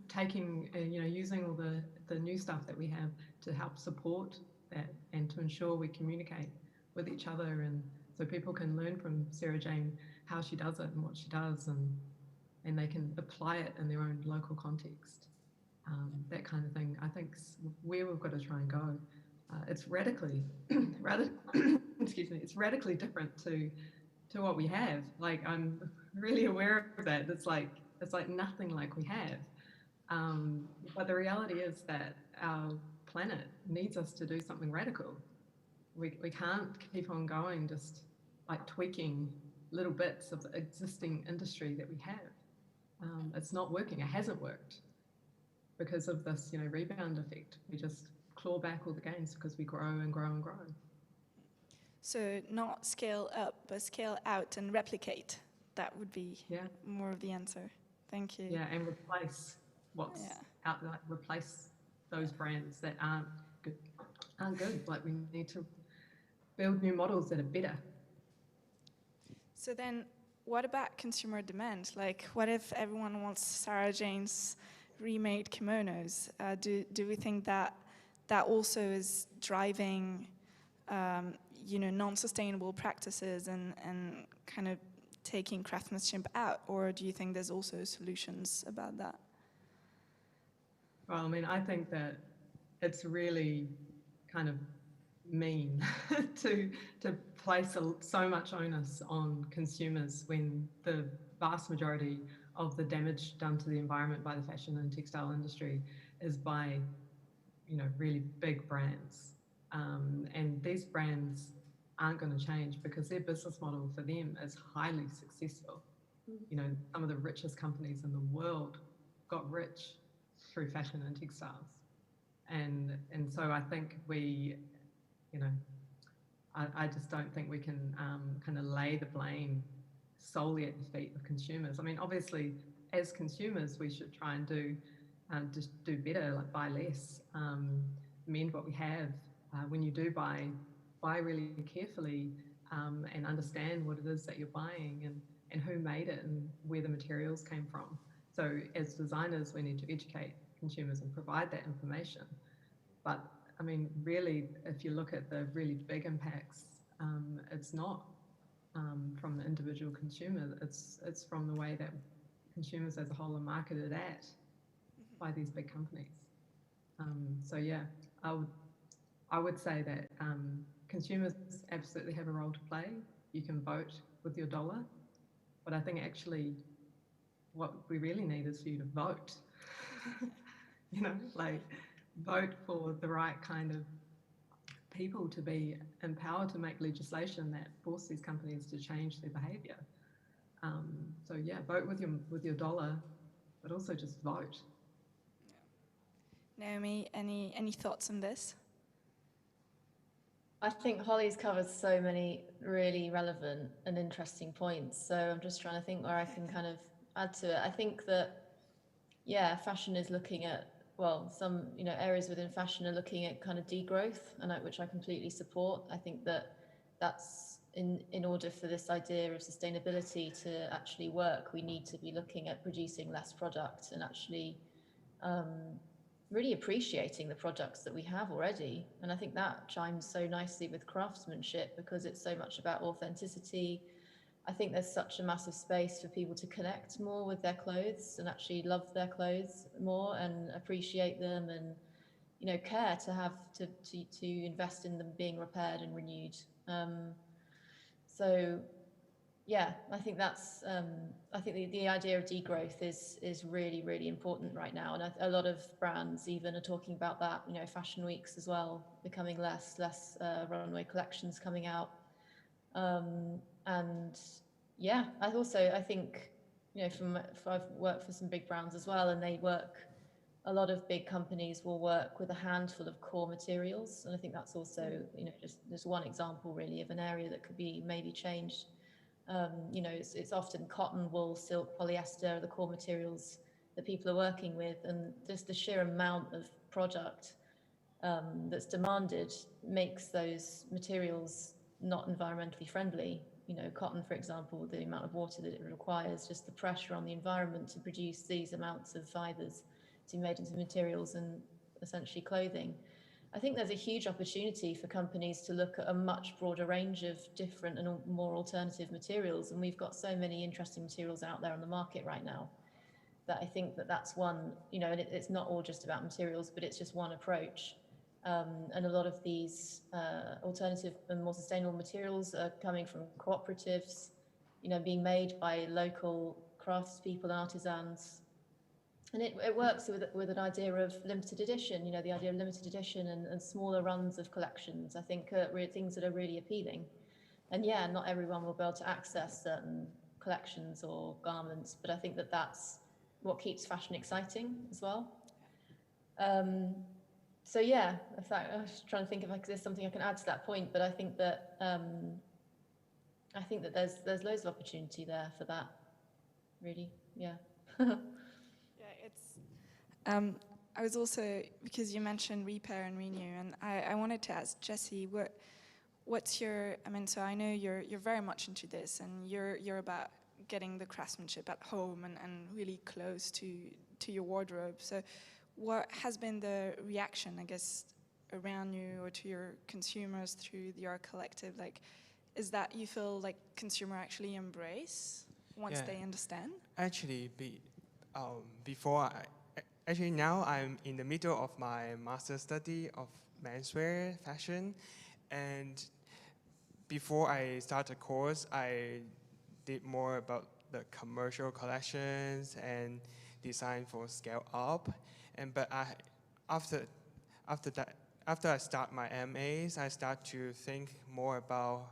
taking, you know, using all the new stuff that we have to help support that and to ensure we communicate with each other, and so people can learn from Sarah Jane how she does it and what she does, and they can apply it in their own local context. That kind of thing, I think, where we've got to try and go. It's radically it's radically different to what we have. Like, I'm really aware of that. It's like nothing like we have. But the reality is that our planet needs us to do something radical. We can't keep on going just like tweaking little bits of the existing industry that we have. It's not working. It hasn't worked because of this, you know, rebound effect. We just claw back all the gains because we grow and grow and grow. So not scale up, but scale out and replicate. That would be more of the answer. Thank you. Yeah, and replace what's out there. Like replace those brands that aren't good. Like, we need to build new models that are better. So then, what about consumer demand? Like, what if everyone wants Sarah Jane's remade kimonos? Do we think that also is driving, you know, non-sustainable practices and kind of taking craftsmanship out, or do you think there's also solutions about that? Well, I mean, I think that it's really kind of mean to place so much onus on consumers when the vast majority of the damage done to the environment by the fashion and textile industry is by, you know, really big brands. And these brands aren't going to change because their business model for them is highly successful. You know, some of the richest companies in the world got rich through fashion and textiles. And so I think we, you know, I just don't think we can kind of lay the blame solely at the feet of consumers. I mean, obviously, as consumers, we should try and just do better, like buy less, mend what we have. When you do buy really carefully and understand what it is that you're buying and who made it and where the materials came from. So as designers, we need to educate consumers and provide that information. But I mean, really, if you look at the really big impacts, it's not from the individual consumer. It's from the way that consumers as a whole are marketed at by these big companies. So yeah, I would say that consumers absolutely have a role to play. You can vote with your dollar, but I think actually what we really need is for you to vote. You know, like vote for the right kind of people to be empowered to make legislation that force these companies to change their behaviour. So yeah, vote with your dollar, but also just vote. Yeah. Naomi, any thoughts on this? I think Holly's covered so many really relevant and interesting points. So I'm just trying to think where I can kind of add to it. I think that, yeah, fashion is looking at, well, some, you know, areas within fashion are looking at kind of degrowth, and which I completely support. I think that that's in order for this idea of sustainability to actually work, we need to be looking at producing less product and actually really appreciating the products that we have already. And I think that chimes so nicely with craftsmanship because it's so much about authenticity. I think there's such a massive space for people to connect more with their clothes and actually love their clothes more and appreciate them and, you know, care to have to invest in them being repaired and renewed. So yeah, I think that's I think the idea of degrowth is really, really important right now, and a lot of brands even are talking about that. You know, fashion weeks as well, becoming less runway collections coming out, and yeah, I think, you know, I've worked for some big brands as well, and a lot of big companies will work with a handful of core materials, and I think that's also, you know, just one example really of an area that could be maybe changed. You know, it's often cotton, wool, silk, polyester are the core materials that people are working with, and just the sheer amount of product that's demanded makes those materials not environmentally friendly. You know, cotton, for example, the amount of water that it requires, just the pressure on the environment to produce these amounts of fibres to be made into materials and essentially clothing. I think there's a huge opportunity for companies to look at a much broader range of different and more alternative materials. And we've got so many interesting materials out there on the market right now that I think that's one, you know, and it's not all just about materials, but it's just one approach. And a lot of these alternative and more sustainable materials are coming from cooperatives, you know, being made by local craftspeople and artisans. And it works with an idea of limited edition, you know, the idea of limited edition and smaller runs of collections, I think are things that are really appealing. And yeah, not everyone will be able to access certain collections or garments, but I think that's what keeps fashion exciting as well. So yeah, in fact, I was trying to think if there's something I can add to that point, but I think that there's loads of opportunity there for that, really, yeah. I was also, because you mentioned repair and renew, and I wanted to ask Jessie, what's your, I mean, so I know you're very much into this, and you're about getting the craftsmanship at home and really close to your wardrobe. So what has been the reaction, I guess, around you or to your consumers through your collective? Like, is that you feel like consumer actually embrace once they understand? Actually, actually now I'm in the middle of my master's study of menswear fashion, and before I start the course, I did more about the commercial collections and design for scale up. But after I start my MAs, I start to think more about,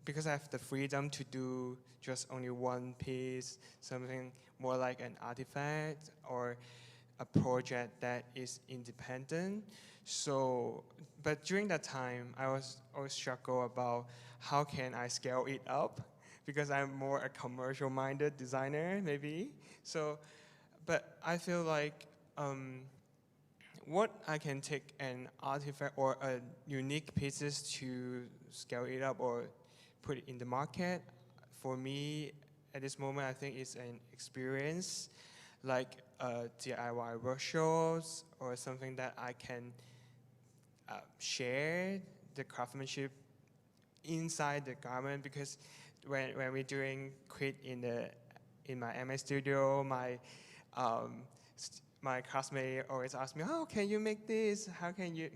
because I have the freedom to do just only one piece, something more like an artifact or a project that is independent. So, but during that time, I was always struggle about how can I scale it up, because I'm more a commercial-minded designer, maybe. So, but I feel like what I can take an artifact or a unique pieces to scale it up or put it in the market, for me, at this moment, I think it's an experience, like DIY workshops or something that I can share the craftsmanship inside the garment. Because when we're doing Quit in my MA studio, my classmate always ask me, "Oh, can you make this? How can you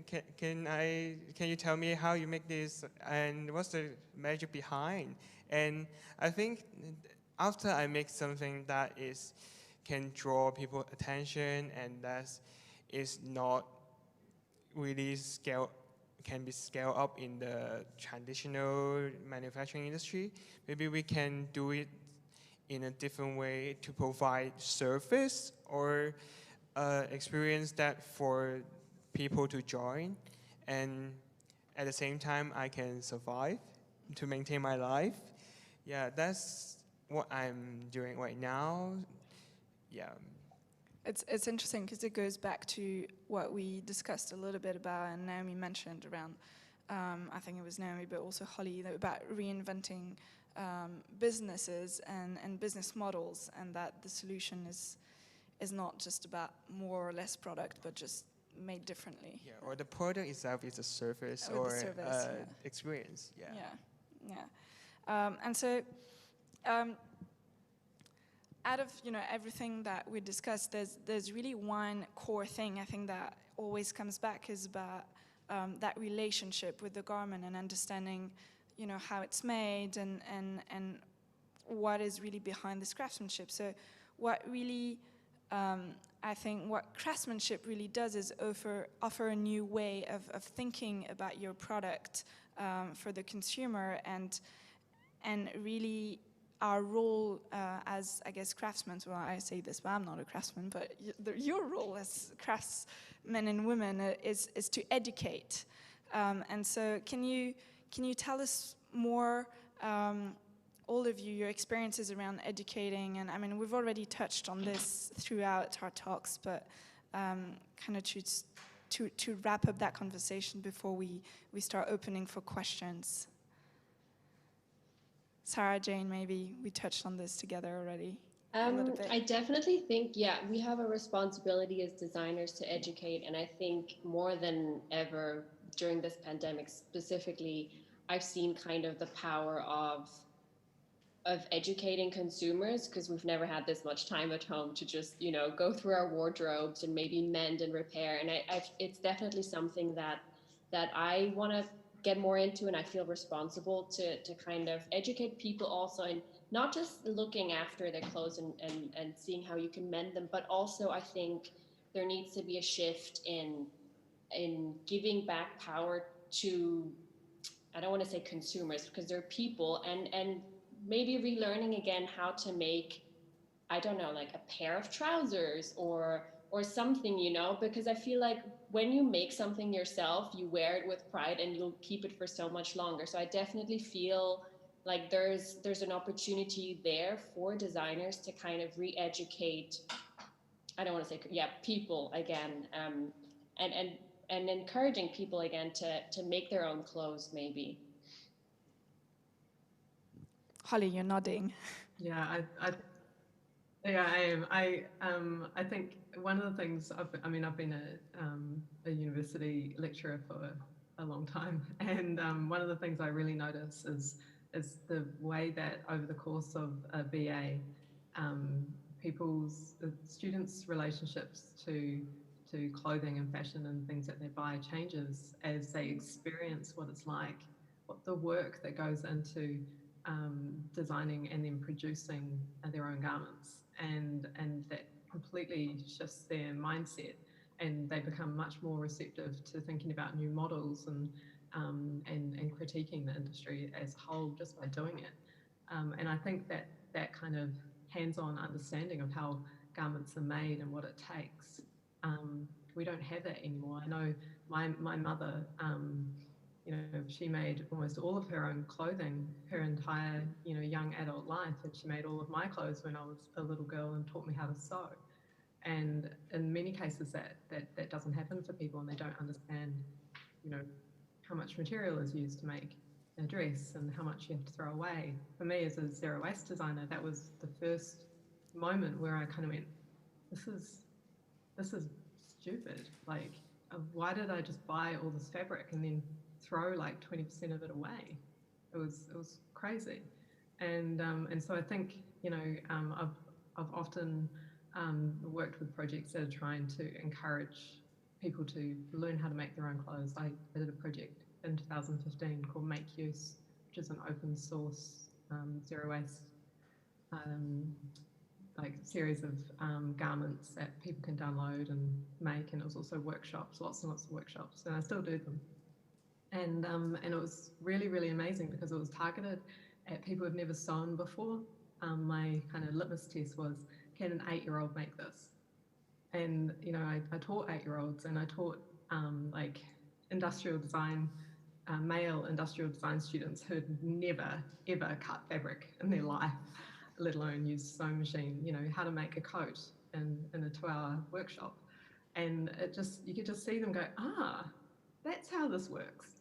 tell me how you make this? And what's the magic behind?" And I think after I make something that can draw people's attention and that is not really can be scaled up in the traditional manufacturing industry, maybe we can do it in a different way to provide service or experience that for people to join, and at the same time I can survive to maintain my life. Yeah, that's what I'm doing right now. Yeah. It's interesting because it goes back to what we discussed a little bit about, and Naomi mentioned around, I think it was Naomi, but also Holly, about reinventing businesses and business models, and that the solution is not just about more or less product, but just made differently. Yeah, or the product itself is a service or experience. Yeah. And so, out of everything that we discussed, there's really one core thing I think that always comes back, is about that relationship with the garment and understanding, how it's made and what is really behind this craftsmanship. So, what really I think what craftsmanship really does is offer a new way of thinking about your product for the consumer, and really our role as, I guess, craftsmen, well, I say this, but I'm not a craftsman, but your role as craftsmen and women is to educate. And so can you tell us more, all of you, your experiences around educating? And I mean, we've already touched on this throughout our talks, but kind of to wrap up that conversation before we start opening for questions. Sarah, Jane, maybe we touched on this together already a little bit. I definitely think, we have a responsibility as designers to educate, and I think more than ever during this pandemic specifically, I've seen kind of the power of educating consumers, because we've never had this much time at home to just, go through our wardrobes and maybe mend and repair. And it's definitely something that I want to get more into, and I feel responsible to kind of educate people also, and not just looking after their clothes and seeing how you can mend them, but also I think there needs to be a shift in giving back power to, I don't want to say consumers, because they're people, and maybe relearning again how to make, I don't know, like a pair of trousers or something, because I feel like when you make something yourself, you wear it with pride and you'll keep it for so much longer. So I definitely feel like there's an opportunity there for designers to kind of re-educate, I don't want to say, people again, and encouraging people again to make their own clothes, maybe. Holly, you're nodding. Yeah, I am. I think one of the things I've been a university lecturer for a long time, and one of the things I really notice is is the way that over the course of a BA, the students' relationships to clothing and fashion and things that they buy changes as they experience what it's like, what the work that goes into designing and then producing their own garments, and that completely shifts their mindset, and they become much more receptive to thinking about new models and critiquing the industry as a whole just by doing it. And I think that kind of hands-on understanding of how garments are made and what it takes, we don't have that anymore. I know my mother, she made almost all of her own clothing her entire, young adult life, and she made all of my clothes when I was a little girl and taught me how to sew. And in many cases that doesn't happen for people, and they don't understand, how much material is used to make a dress and how much you have to throw away. For me as a zero waste designer, that was the first moment where I kind of went, this is stupid. Like, why did I just buy all this fabric and then throw like 20% of it away? It was crazy. And so I think, I've often worked with projects that are trying to encourage people to learn how to make their own clothes. I did a project in 2015 called Make Use, which is an open source zero waste series of garments that people can download and make, and it was also workshops, lots and lots of workshops, and I still do them. And it was really, really amazing because it was targeted at people who've never sewn before. My kind of litmus test was, can an 8-year-old make this? And I taught 8-year-olds, and I taught industrial design, male industrial design students who'd never ever cut fabric in their life, let alone use a sewing machine, how to make a coat in a 2-hour workshop. And you could just see them go, that's how this works.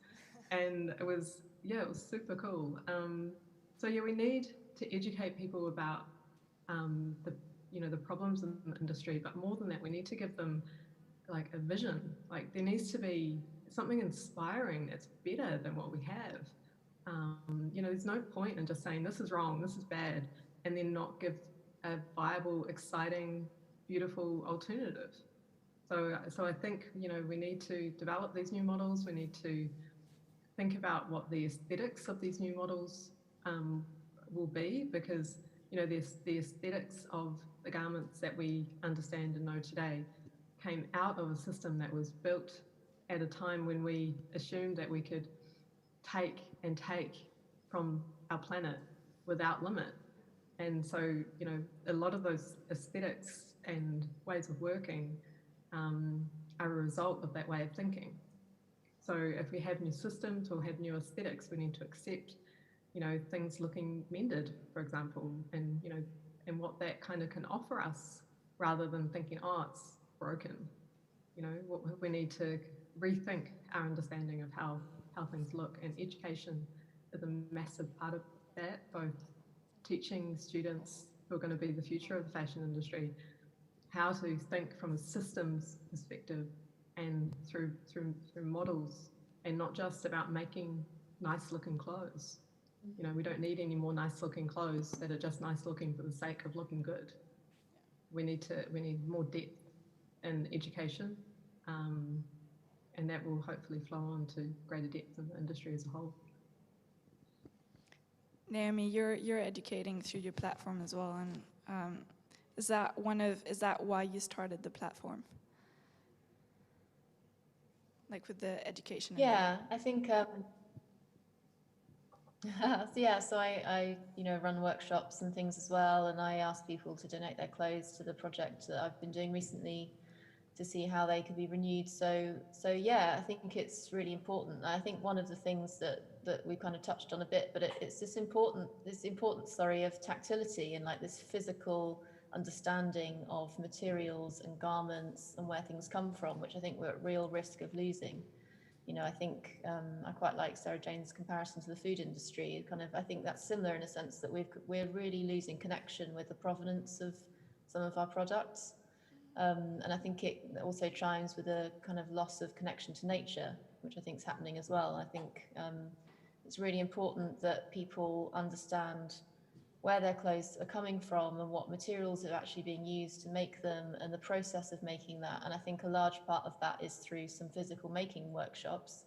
And it was super cool. So we need to educate people about the problems in the industry, but more than that, we need to give them like a vision. Like, there needs to be something inspiring that's better than what we have. There's no point in just saying this is wrong, this is bad, and then not give a viable, exciting, beautiful alternative. So I think, we need to develop these new models. We need to think about what the aesthetics of these new models will be, because, the aesthetics of the garments that we understand and know today came out of a system that was built at a time when we assumed that we could take from our planet without limit. And so, a lot of those aesthetics and ways of working are a result of that way of thinking. So if we have new systems or have new aesthetics, we need to accept, things looking mended, for example, and, and what that kind of can offer us, rather than thinking, it's broken. We need to rethink our understanding of how things look, and education is a massive part of that, both teaching students who are going to be the future of the fashion industry how to think from a systems perspective and through models, and not just about making nice looking clothes. We don't need any more nice looking clothes that are just nice looking for the sake of looking good. We need more depth in education, and that will hopefully flow on to greater depth in the industry as a whole. Naomi, you're educating through your platform as well, and is that why you started the platform? Like with the education? Yeah, I think. So I run workshops and things as well, and I ask people to donate their clothes to the project that I've been doing recently to see how they could be renewed. So yeah, I think it's really important. I think one of the things that we kind of touched on a bit, but it's this importance of tactility and like this physical understanding of materials and garments and where things come from, which I think we're at real risk of losing. I think I quite like Sarah Jane's comparison to the food industry. I think that's similar in a sense that we're really losing connection with the provenance of some of our products. And I think it also chimes with a kind of loss of connection to nature, which I think is happening as well. I think it's really important that people understand where their clothes are coming from and what materials are actually being used to make them and the process of making that. And I think a large part of that is through some physical making workshops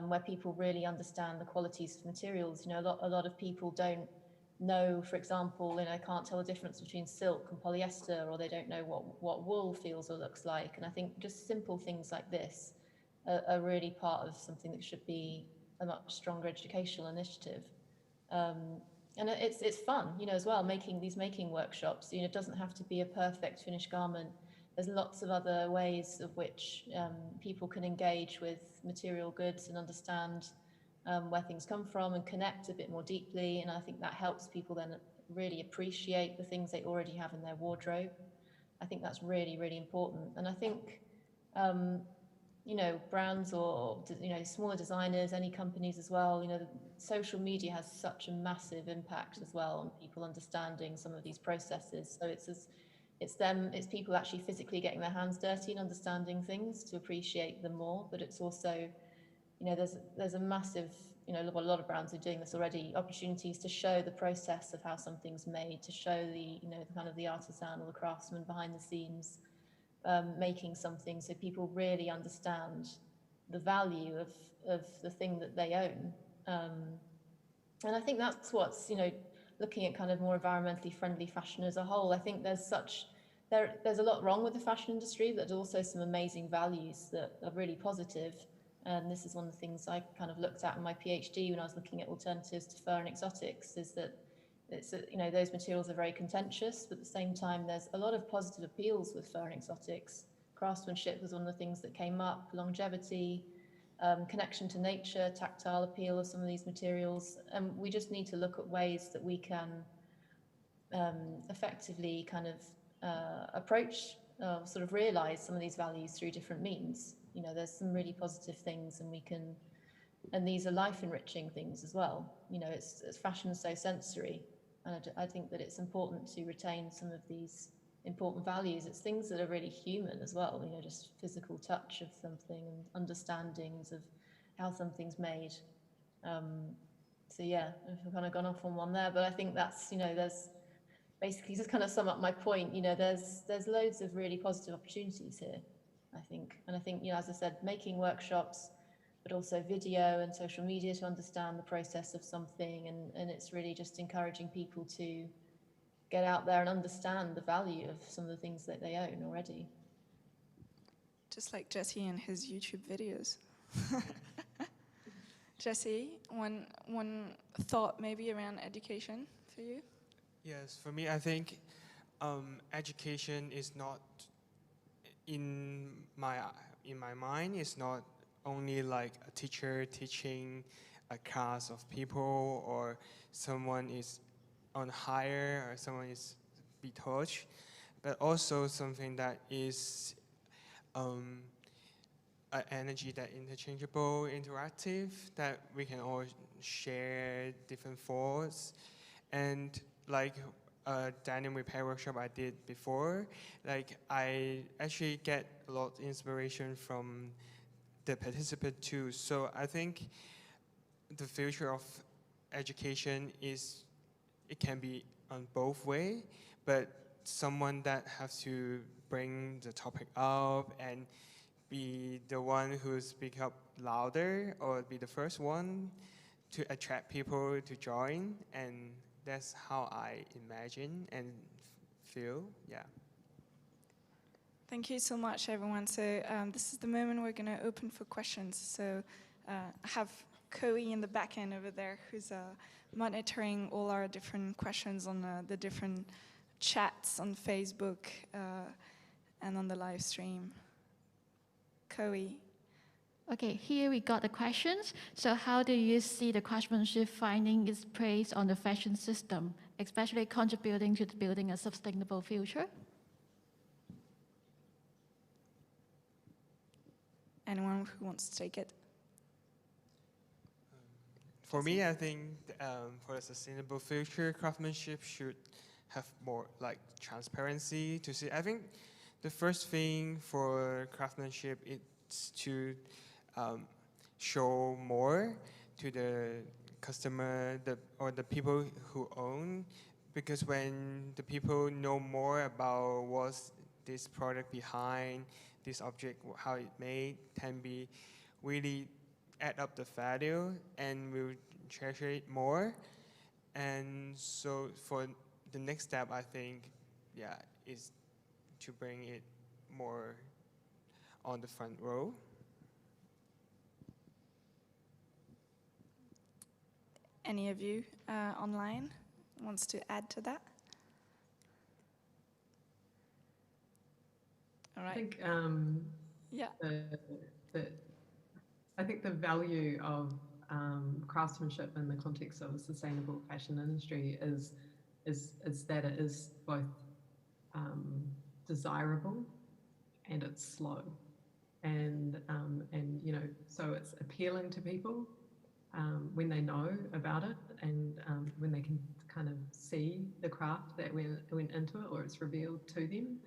where people really understand the qualities of materials. You know, a lot of people don't know, for example, you know, can't tell the difference between silk and polyester, or they don't know what wool feels or looks like. And I think just simple things like this are really part of something that should be a much stronger educational initiative. And it's fun, you know, as well, making workshops. You know, it doesn't have to be a perfect finished garment. There's lots of other ways of which people can engage with material goods and understand where things come from and connect a bit more deeply. And I think that helps people then really appreciate the things they already have in their wardrobe. I think that's really, really important. And I think, you know, brands or, you know, smaller designers, any companies as well, you know, social media has such a massive impact as well on people understanding some of these processes. So it's people actually physically getting their hands dirty and understanding things to appreciate them more. But it's also, you know, there's a massive, you know, a lot of brands are doing this already, opportunities to show the process of how something's made, to show the, you know, the kind of the artisan or the craftsman behind the scenes making something, so people really understand the value of the thing that they own. And I think that's what's, you know, looking at kind of more environmentally friendly fashion as a whole, I think there's a lot wrong with the fashion industry, but there's also some amazing values that are really positive. And this is one of the things I kind of looked at in my PhD when I was looking at alternatives to fur and exotics, is that you know, those materials are very contentious, but at the same time, there's a lot of positive appeals with fur and exotics. Craftsmanship was one of the things that came up, longevity, connection to nature, tactile appeal of some of these materials. And we just need to look at ways that we can effectively kind of approach, sort of realize some of these values through different means. You know, there's some really positive things, and these are life enriching things as well. You know, it's fashion so sensory. And I think that it's important to retain some of these important values. It's things that are really human as well, you know, just physical touch of something and understandings of how something's made. So yeah, I've kind of gone off on one there, but I think that's, you know, there's basically, just kind of sum up my point, you know, there's loads of really positive opportunities here, I think. And I think, you know, as I said, making workshops, but also video and social media to understand the process of something. And it's really just encouraging people to get out there and understand the value of some of the things that they own already. Just like Jesse and his YouTube videos. Jesse, one thought maybe around education for you? Yes, for me, I think education is not, in my mind, it's not only like a teacher teaching a class of people, or someone is on hire, or someone is be taught, but also something that is an energy that interchangeable, interactive, that we can all share different thoughts. And like a denim repair workshop I did before, like I actually get a lot of inspiration from the participant too. So I think the future of education is, it can be on both ways, but someone that has to bring the topic up and be the one who speak up louder, or be the first one to attract people to join. And that's how I imagine and feel, yeah. Thank you so much, everyone. So this is the moment we're going to open for questions. So I have Coe in the back end over there, who's monitoring all our different questions on the different chats on Facebook and on the live stream. Coe. Okay, here we got the questions. So how do you see the craftsmanship finding its place on the fashion system, especially contributing to building a sustainable future? Anyone who wants to take it? For me, I think for a sustainable future, craftsmanship should have more like transparency to see. I think the first thing for craftsmanship is to show more to the customer or the people who own, because when the people know more about what's this product behind this object, how it made, can be really add up the value and will treasure it more. And so for the next step, I think, is to bring it more on the front row. Any of you online wants to add to that? All right. I think Yeah. I think the value of craftsmanship in the context of a sustainable fashion industry is that it is both desirable and it's slow, and you know, so it's appealing to people when they know about it, and when they can kind of see the craft that went into it, or it's revealed to them.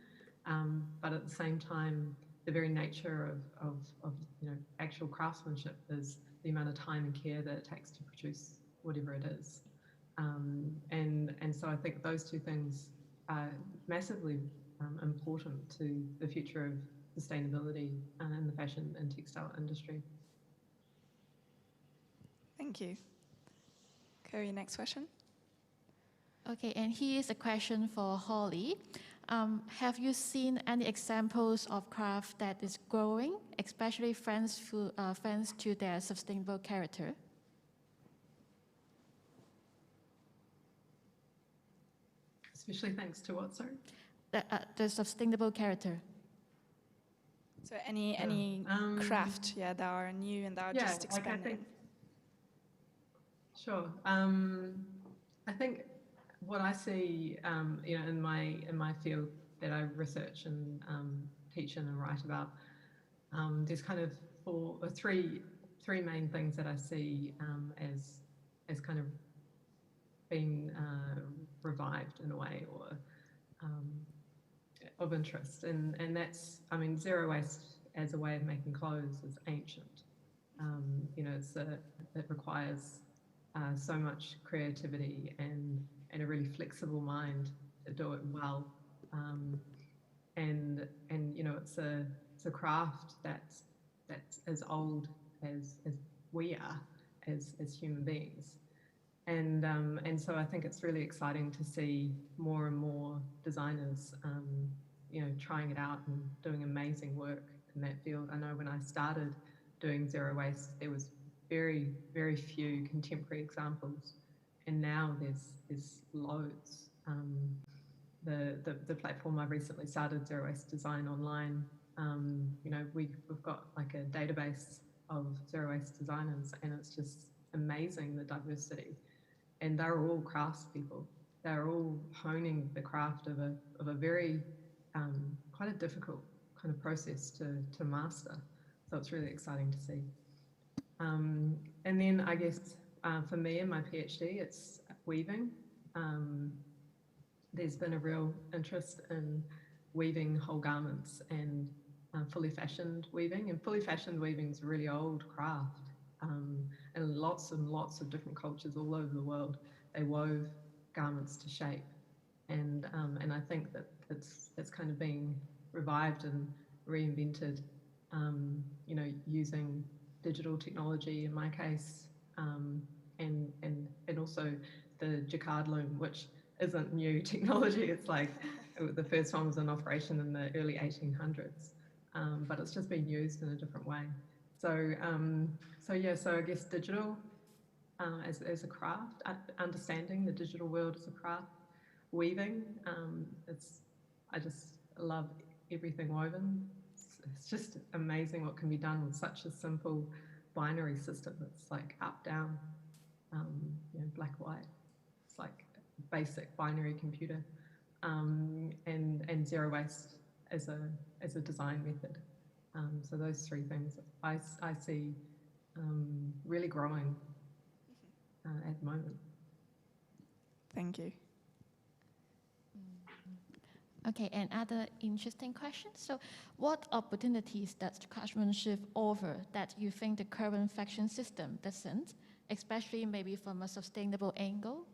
But at the same time, the very nature of you know, actual craftsmanship is the amount of time and care that it takes to produce whatever it is. And so I think those two things are massively important to the future of sustainability in the fashion and textile industry. Thank you. Kerry, next question. Okay, and here's a question for Holly. Have you seen any examples of craft that is growing, especially thanks to their sustainable character? Especially thanks to what, sorry? The sustainable character. So any craft, that are new and that are just expanding. Sure. I think what I see, you know, in my field that I research and teach and write about, there's kind of three main things that I see as kind of being revived in a way, or of interest, and that's, I mean, zero waste as a way of making clothes is ancient. You know, it requires so much creativity and a really flexible mind to do it well, and you know, it's a craft that's as old as we are as human beings, and so I think it's really exciting to see more and more designers you know, trying it out and doing amazing work in that field. I know when I started doing zero waste, there was very, very few contemporary examples, and now there's loads. The platform I've recently started, Zero Waste Design Online, you know, we've got like a database of zero waste designers, and it's just amazing, the diversity, and they're all craftspeople. They're all honing the craft of a very quite a difficult kind of process to master. So it's really exciting to see. And then I guess for me in my PhD, it's weaving. There's been a real interest in weaving whole garments and fully fashioned weaving. And fully fashioned weaving is a really old craft. And lots of different cultures all over the world, they wove garments to shape. And I think that it's kind of being revived and reinvented, you know, using digital technology in my case, and also the jacquard loom, which isn't new technology. It's like the first one was in operation in the early 1800s, but it's just been used in a different way. So I guess digital as a craft, understanding the digital world as a craft, weaving, I just love everything woven. It's just amazing what can be done with such a simple binary system. It's like up, down, you know, black, white. It's like a basic binary computer, and zero waste as a design method. So those three things I see really growing at the moment. Thank you. Okay, and other interesting questions. So what opportunities does craftsmanship offer that you think the current fashion system doesn't? especially maybe from a sustainable angle?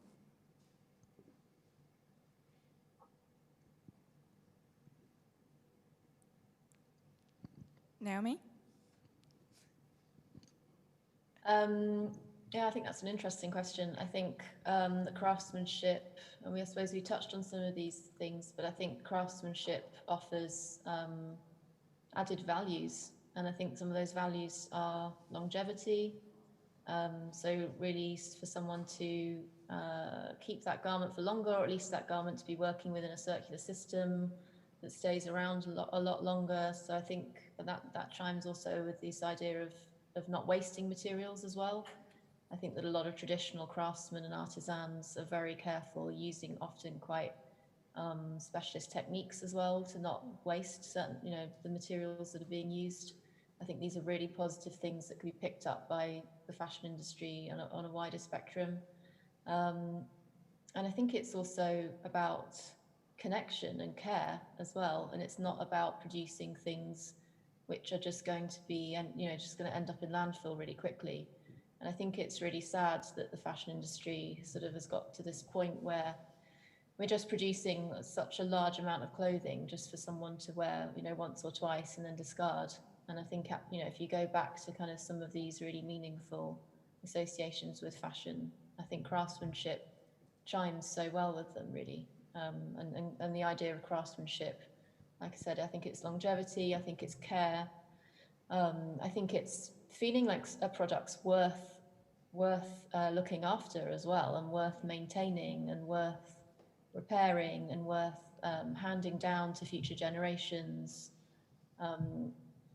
Naomi? Yeah, I think that's an interesting question. I think the craftsmanship, and I suppose we touched on some of these things, but I think craftsmanship offers added values, and I think some of those values are longevity. So really for someone to keep that garment for longer, or at least that garment to be working within a circular system that stays around a lot longer. So I think that chimes also with this idea of not wasting materials as well. I think that a lot of traditional craftsmen and artisans are very careful, using often quite specialist techniques as well to not waste certain, the materials that are being used. I think these are really positive things that can be picked up by the fashion industry on a wider spectrum. And I think it's also about connection and care as well. And it's not about producing things which are just going to be, just going to end up in landfill really quickly. And I think it's really sad that the fashion industry sort of has got to this point where we're just producing such a large amount of clothing just for someone to wear, once or twice and then discard. And I think, if you go back to kind of some of these really meaningful associations with fashion, I think craftsmanship chimes so well with them, really. And the idea of craftsmanship, like I said, I think it's longevity, I think it's care, I think it's feeling like a product's worth looking after as well, and worth maintaining, and worth repairing, and worth handing down to future generations.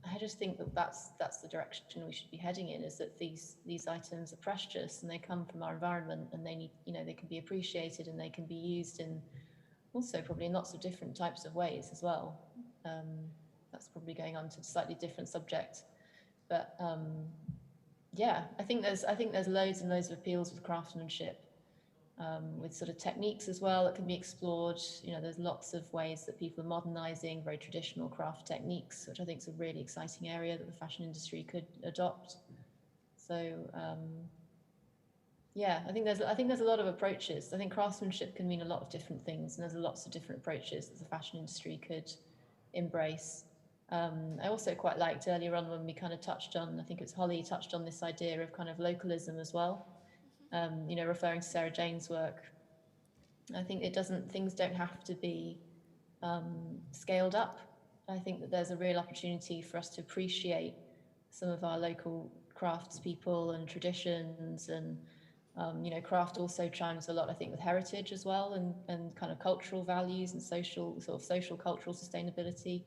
I just think that that's the direction we should be heading in, is that these items are precious and they come from our environment, and they need, they can be appreciated, and they can be used in also probably in lots of different types of ways as well. That's probably going on to a slightly different subject, but yeah, I think there's loads and loads of appeals with craftsmanship, with sort of techniques as well that can be explored. There's lots of ways that people are modernising very traditional craft techniques, which I think is a really exciting area that the fashion industry could adopt. So yeah, I think there's a lot of approaches. I think craftsmanship can mean a lot of different things, and there's lots of different approaches that the fashion industry could embrace. I also quite liked earlier on when we kind of touched on, I think it's Holly touched on this idea of kind of localism as well. Referring to Sarah Jane's work, I think things don't have to be scaled up. I think that there's a real opportunity for us to appreciate some of our local craftspeople and traditions, and craft also chimes a lot, I think, with heritage as well, and kind of cultural values and social cultural sustainability.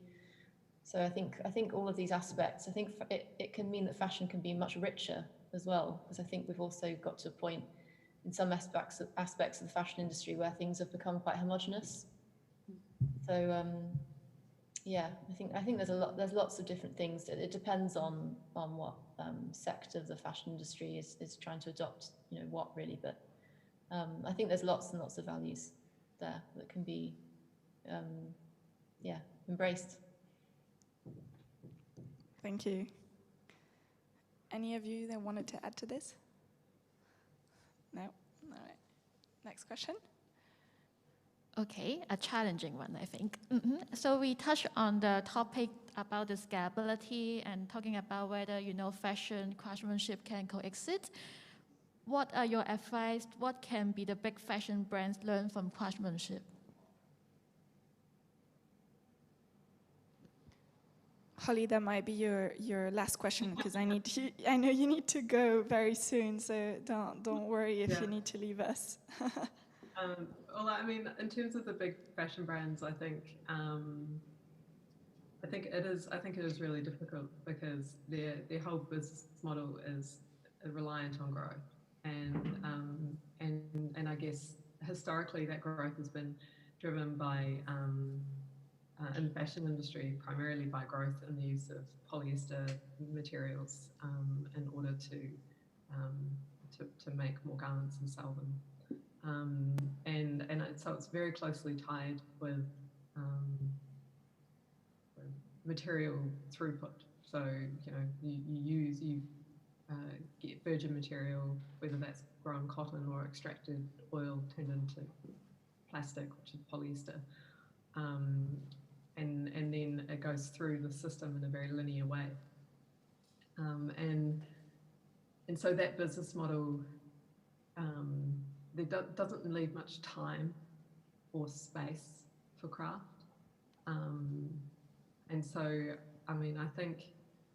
So I think all of these aspects, I think it can mean that fashion can be much richer as well, because I think we've also got to a point in some aspects of the fashion industry where things have become quite homogenous. So yeah, I think there's lots of different things. It depends on what sector of the fashion industry is trying to adopt, what really. But I think there's lots and lots of values there that can be embraced. Thank you. Any of you that wanted to add to this? No? All right. Next question. Okay, a challenging one, I think. So we touched on the topic about the scalability and talking about whether, fashion, craftsmanship can coexist. What are your advice? What can be the big fashion brands learn from craftsmanship? Holly, that might be your last question, because I know you need to go very soon, so don't worry if you need to leave us. Well, I mean, in terms of the big fashion brands, I think it is really difficult, because their whole business model is reliant on growth, and I guess historically that growth has been driven by in the fashion industry primarily by growth in the use of polyester materials in order to make more garments and sell them. So it's very closely tied with material throughput. So you get virgin material, whether that's grown cotton or extracted oil turned into plastic, which is polyester. And then it goes through the system in a very linear way. And so that business model, there doesn't leave much time or space for craft. And so, I mean, I think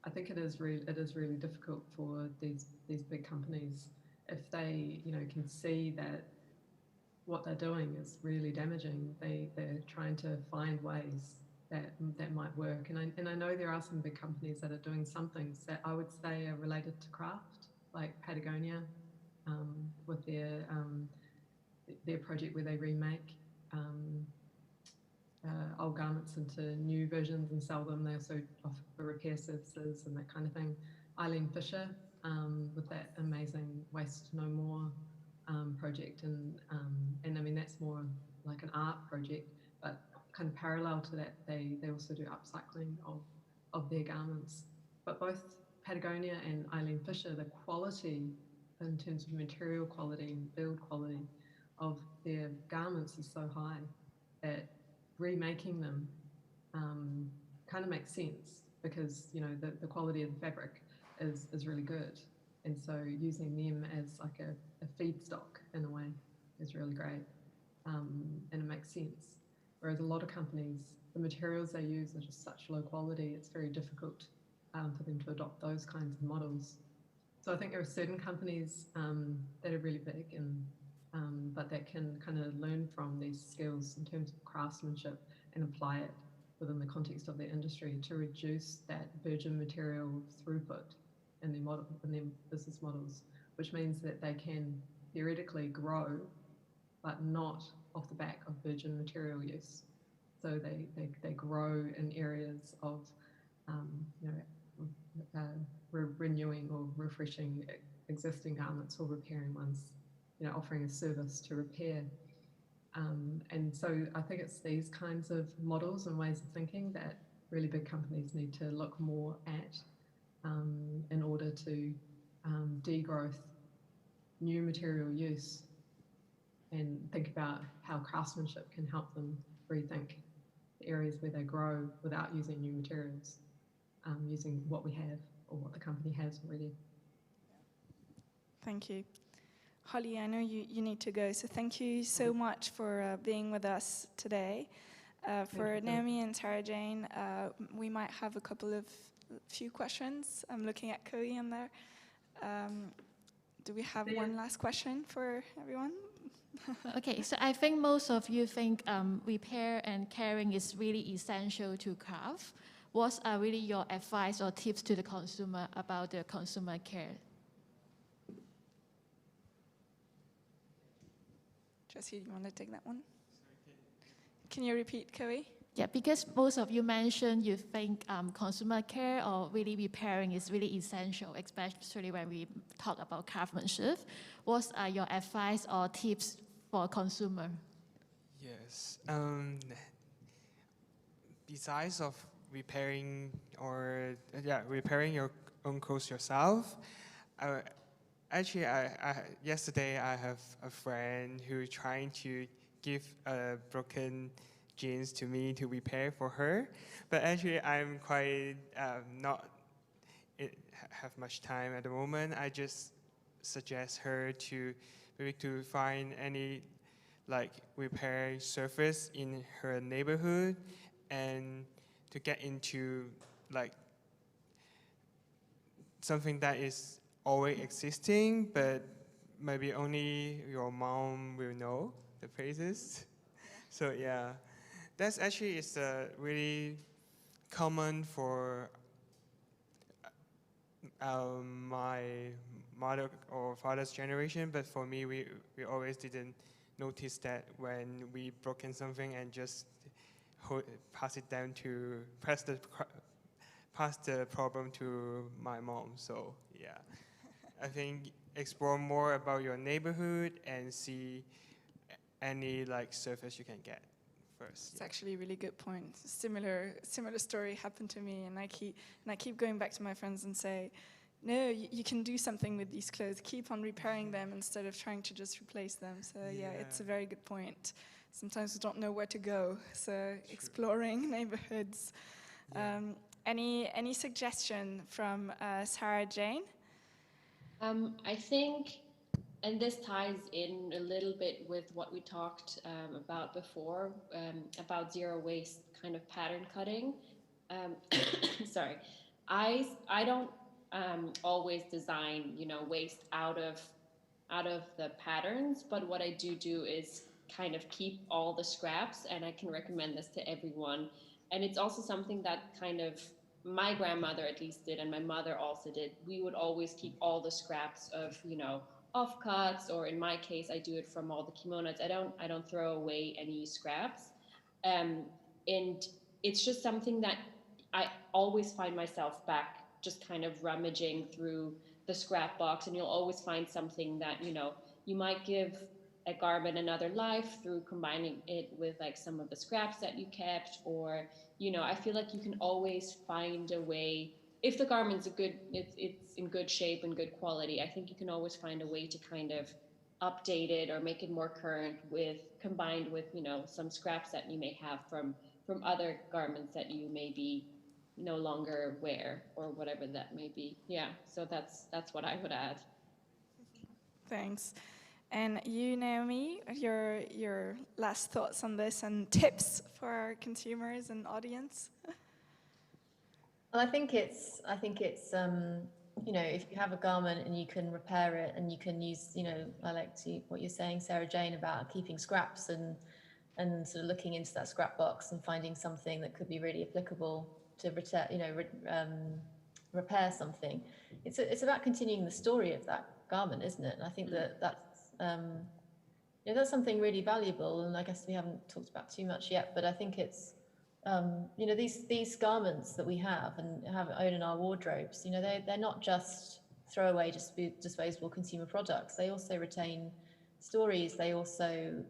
it is really difficult for these big companies if they, you know, can see that what they're doing is really damaging. They're trying to find ways that might work. And I know there are some big companies that are doing some things that I would say are related to craft, like Patagonia, with their project where they remake old garments into new versions and sell them. They also offer repair services and that kind of thing. Eileen Fisher, with that amazing Waste No More project, and I mean that's more like an art project, but kind of parallel to that, they also do upcycling of their garments. But both Patagonia and Eileen Fisher, the quality in terms of material quality and build quality of their garments is so high that remaking them kind of makes sense, because you know the quality of the fabric is really good, and so using them as like a feedstock in a way is really great, and it makes sense. Whereas a lot of companies, the materials they use are just such low quality, it's very difficult for them to adopt those kinds of models. So I think there are certain companies that are really big and but that can kind of learn from these skills in terms of craftsmanship and apply it within the context of their industry to reduce that virgin material throughput in their business models, which means that they can theoretically grow, but not off the back of virgin material use. So they grow in areas of renewing or refreshing existing garments or repairing ones, you know, offering a service to repair. And so I think it's these kinds of models and ways of thinking that really big companies need to look more at in order to degrowth new material use and think about how craftsmanship can help them rethink the areas where they grow without using new materials, using what we have or what the company has already. Thank you. Holly, I know you need to go, so thank you so much for being with us today. For Naomi and Sarah Jane, we might have a few questions. I'm looking at Chloe in there. Do we have one last question for everyone? Okay, so I think most of you think repair and caring is really essential to craft. What are really your advice or tips to the consumer about the consumer care? Jessie, do you want to take that one? Can you repeat, Chloe? Yeah, because most of you mentioned you think consumer care or really repairing is really essential, especially when we talk about craftsmanship. What are your advice or tips for consumer? Yes. Besides of repairing repairing your own clothes yourself, actually, yesterday I have a friend who's trying to give broken jeans to me to repair for her, but actually I'm quite not have much time at the moment. I just suggest her to maybe to find any like repair service in her neighborhood and to get into like something that is always existing, but maybe only your mom will know the places. So yeah, that's actually is really common for my mother or father's generation, but for me, we always didn't notice that when we broke in something and just pass the problem to my mom. So yeah, I think explore more about your neighborhood and see any like service you can get first. It's actually a really good point. Similar story happened to me, and I keep going back to my friends and say, no, you can do something with these clothes. Keep on repairing them instead of trying to just replace them. So yeah, it's a very good point. Sometimes we don't know where to go, so exploring neighborhoods. Any suggestion from Sarah Jane? I think, and this ties in a little bit with what we talked about before, about zero waste kind of pattern cutting. Sorry, I don't always design, waste out of the patterns, but what I do is kind of keep all the scraps, and I can recommend this to everyone. And it's also something that kind of my grandmother at least did, and my mother also did. We would always keep all the scraps of, offcuts, or in my case, I do it from all the kimonos. I don't throw away any scraps. And it's just something that I always find myself back just kind of rummaging through the scrap box, and you'll always find something that, you might give a garment another life through combining it with like some of the scraps that you kept, or, I feel like you can always find a way. If the garment's it's in good shape and good quality, I think you can always find a way to kind of update it or make it more current combined with, some scraps that you may have from other garments that you maybe no longer wear, or whatever that may be. Yeah, so that's what I would add. Thanks. And you, Naomi, your last thoughts on this and tips for our consumers and audience? Well, I think it's if you have a garment and you can repair it and you can use, I like what you're saying, Sarah Jane, about keeping scraps and sort of looking into that scrap box and finding something that could be really applicable to repair something. It's about continuing the story of that garment, isn't it? And I think that's something really valuable, and I guess we haven't talked about too much yet, but I think it's these garments that we have and own in our wardrobes, they're not just throwaway, disposable consumer products. They also retain stories. They also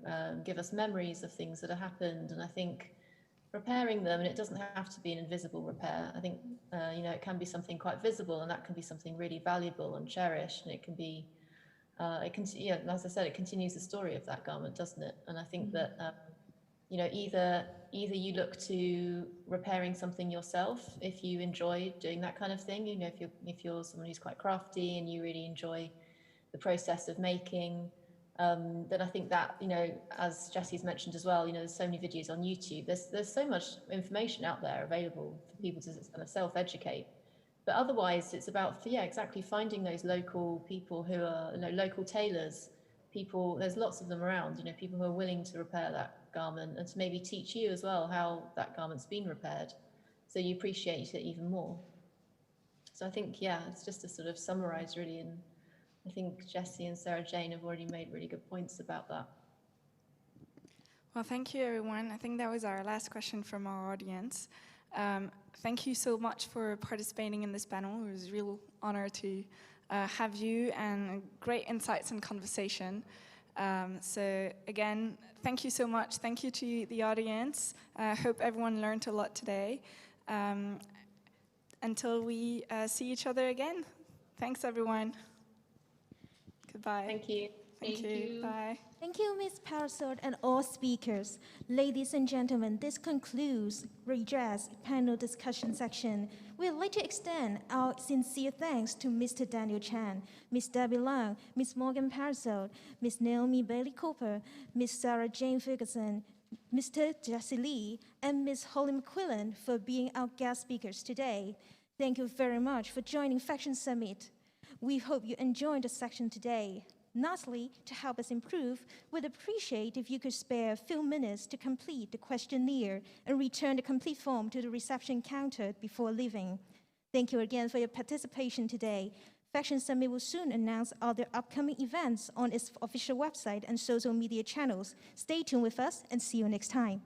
give us memories of things that have happened, and I think repairing them, and it doesn't have to be an invisible repair. I think it can be something quite visible, and that can be something really valuable and cherished, and it can be as I said, it continues the story of that garment, doesn't it? And I think that either you look to repairing something yourself if you enjoy doing that kind of thing. If you're someone who's quite crafty and you really enjoy the process of making, then I think that, as Jessie's mentioned as well, there's so many videos on YouTube. There's so much information out there available for people to kind of self-educate. But otherwise, it's about, exactly finding those local people who are, local tailors, people, there's lots of them around, people who are willing to repair that garment and to maybe teach you as well how that garment's been repaired, so you appreciate it even more. So I think, it's just to sort of summarize really, and I think Jessie and Sarah Jane have already made really good points about that. Well, thank you, everyone. I think that was our last question from our audience. Thank you so much for participating in this panel. It was a real honor to have you, and great insights and conversation. So again, thank you so much. Thank you to the audience. I hope everyone learned a lot today. Until we see each other again. Thanks, everyone. Goodbye. Thank you. Thank you. Bye. Thank you, Ms. Parizot, and all speakers. Ladies and gentlemen, this concludes Redress panel discussion section. We'd like to extend our sincere thanks to Mr. Daniel Chan, Ms. Debbie Leung, Ms. Morgane Parizot, Ms. Naomi Bailey-Cooper, Ms. Sarah Jane Fergusson, Mr. Jesse Lee, and Ms. Holly McQuillan for being our guest speakers today. Thank you very much for joining Fashion Summit. We hope you enjoyed the section today. Lastly, to help us improve, we'd appreciate if you could spare a few minutes to complete the questionnaire and return the complete form to the reception counter before leaving. Thank you again for your participation today. Fashion Summit will soon announce other upcoming events on its official website and social media channels. Stay tuned with us and see you next time.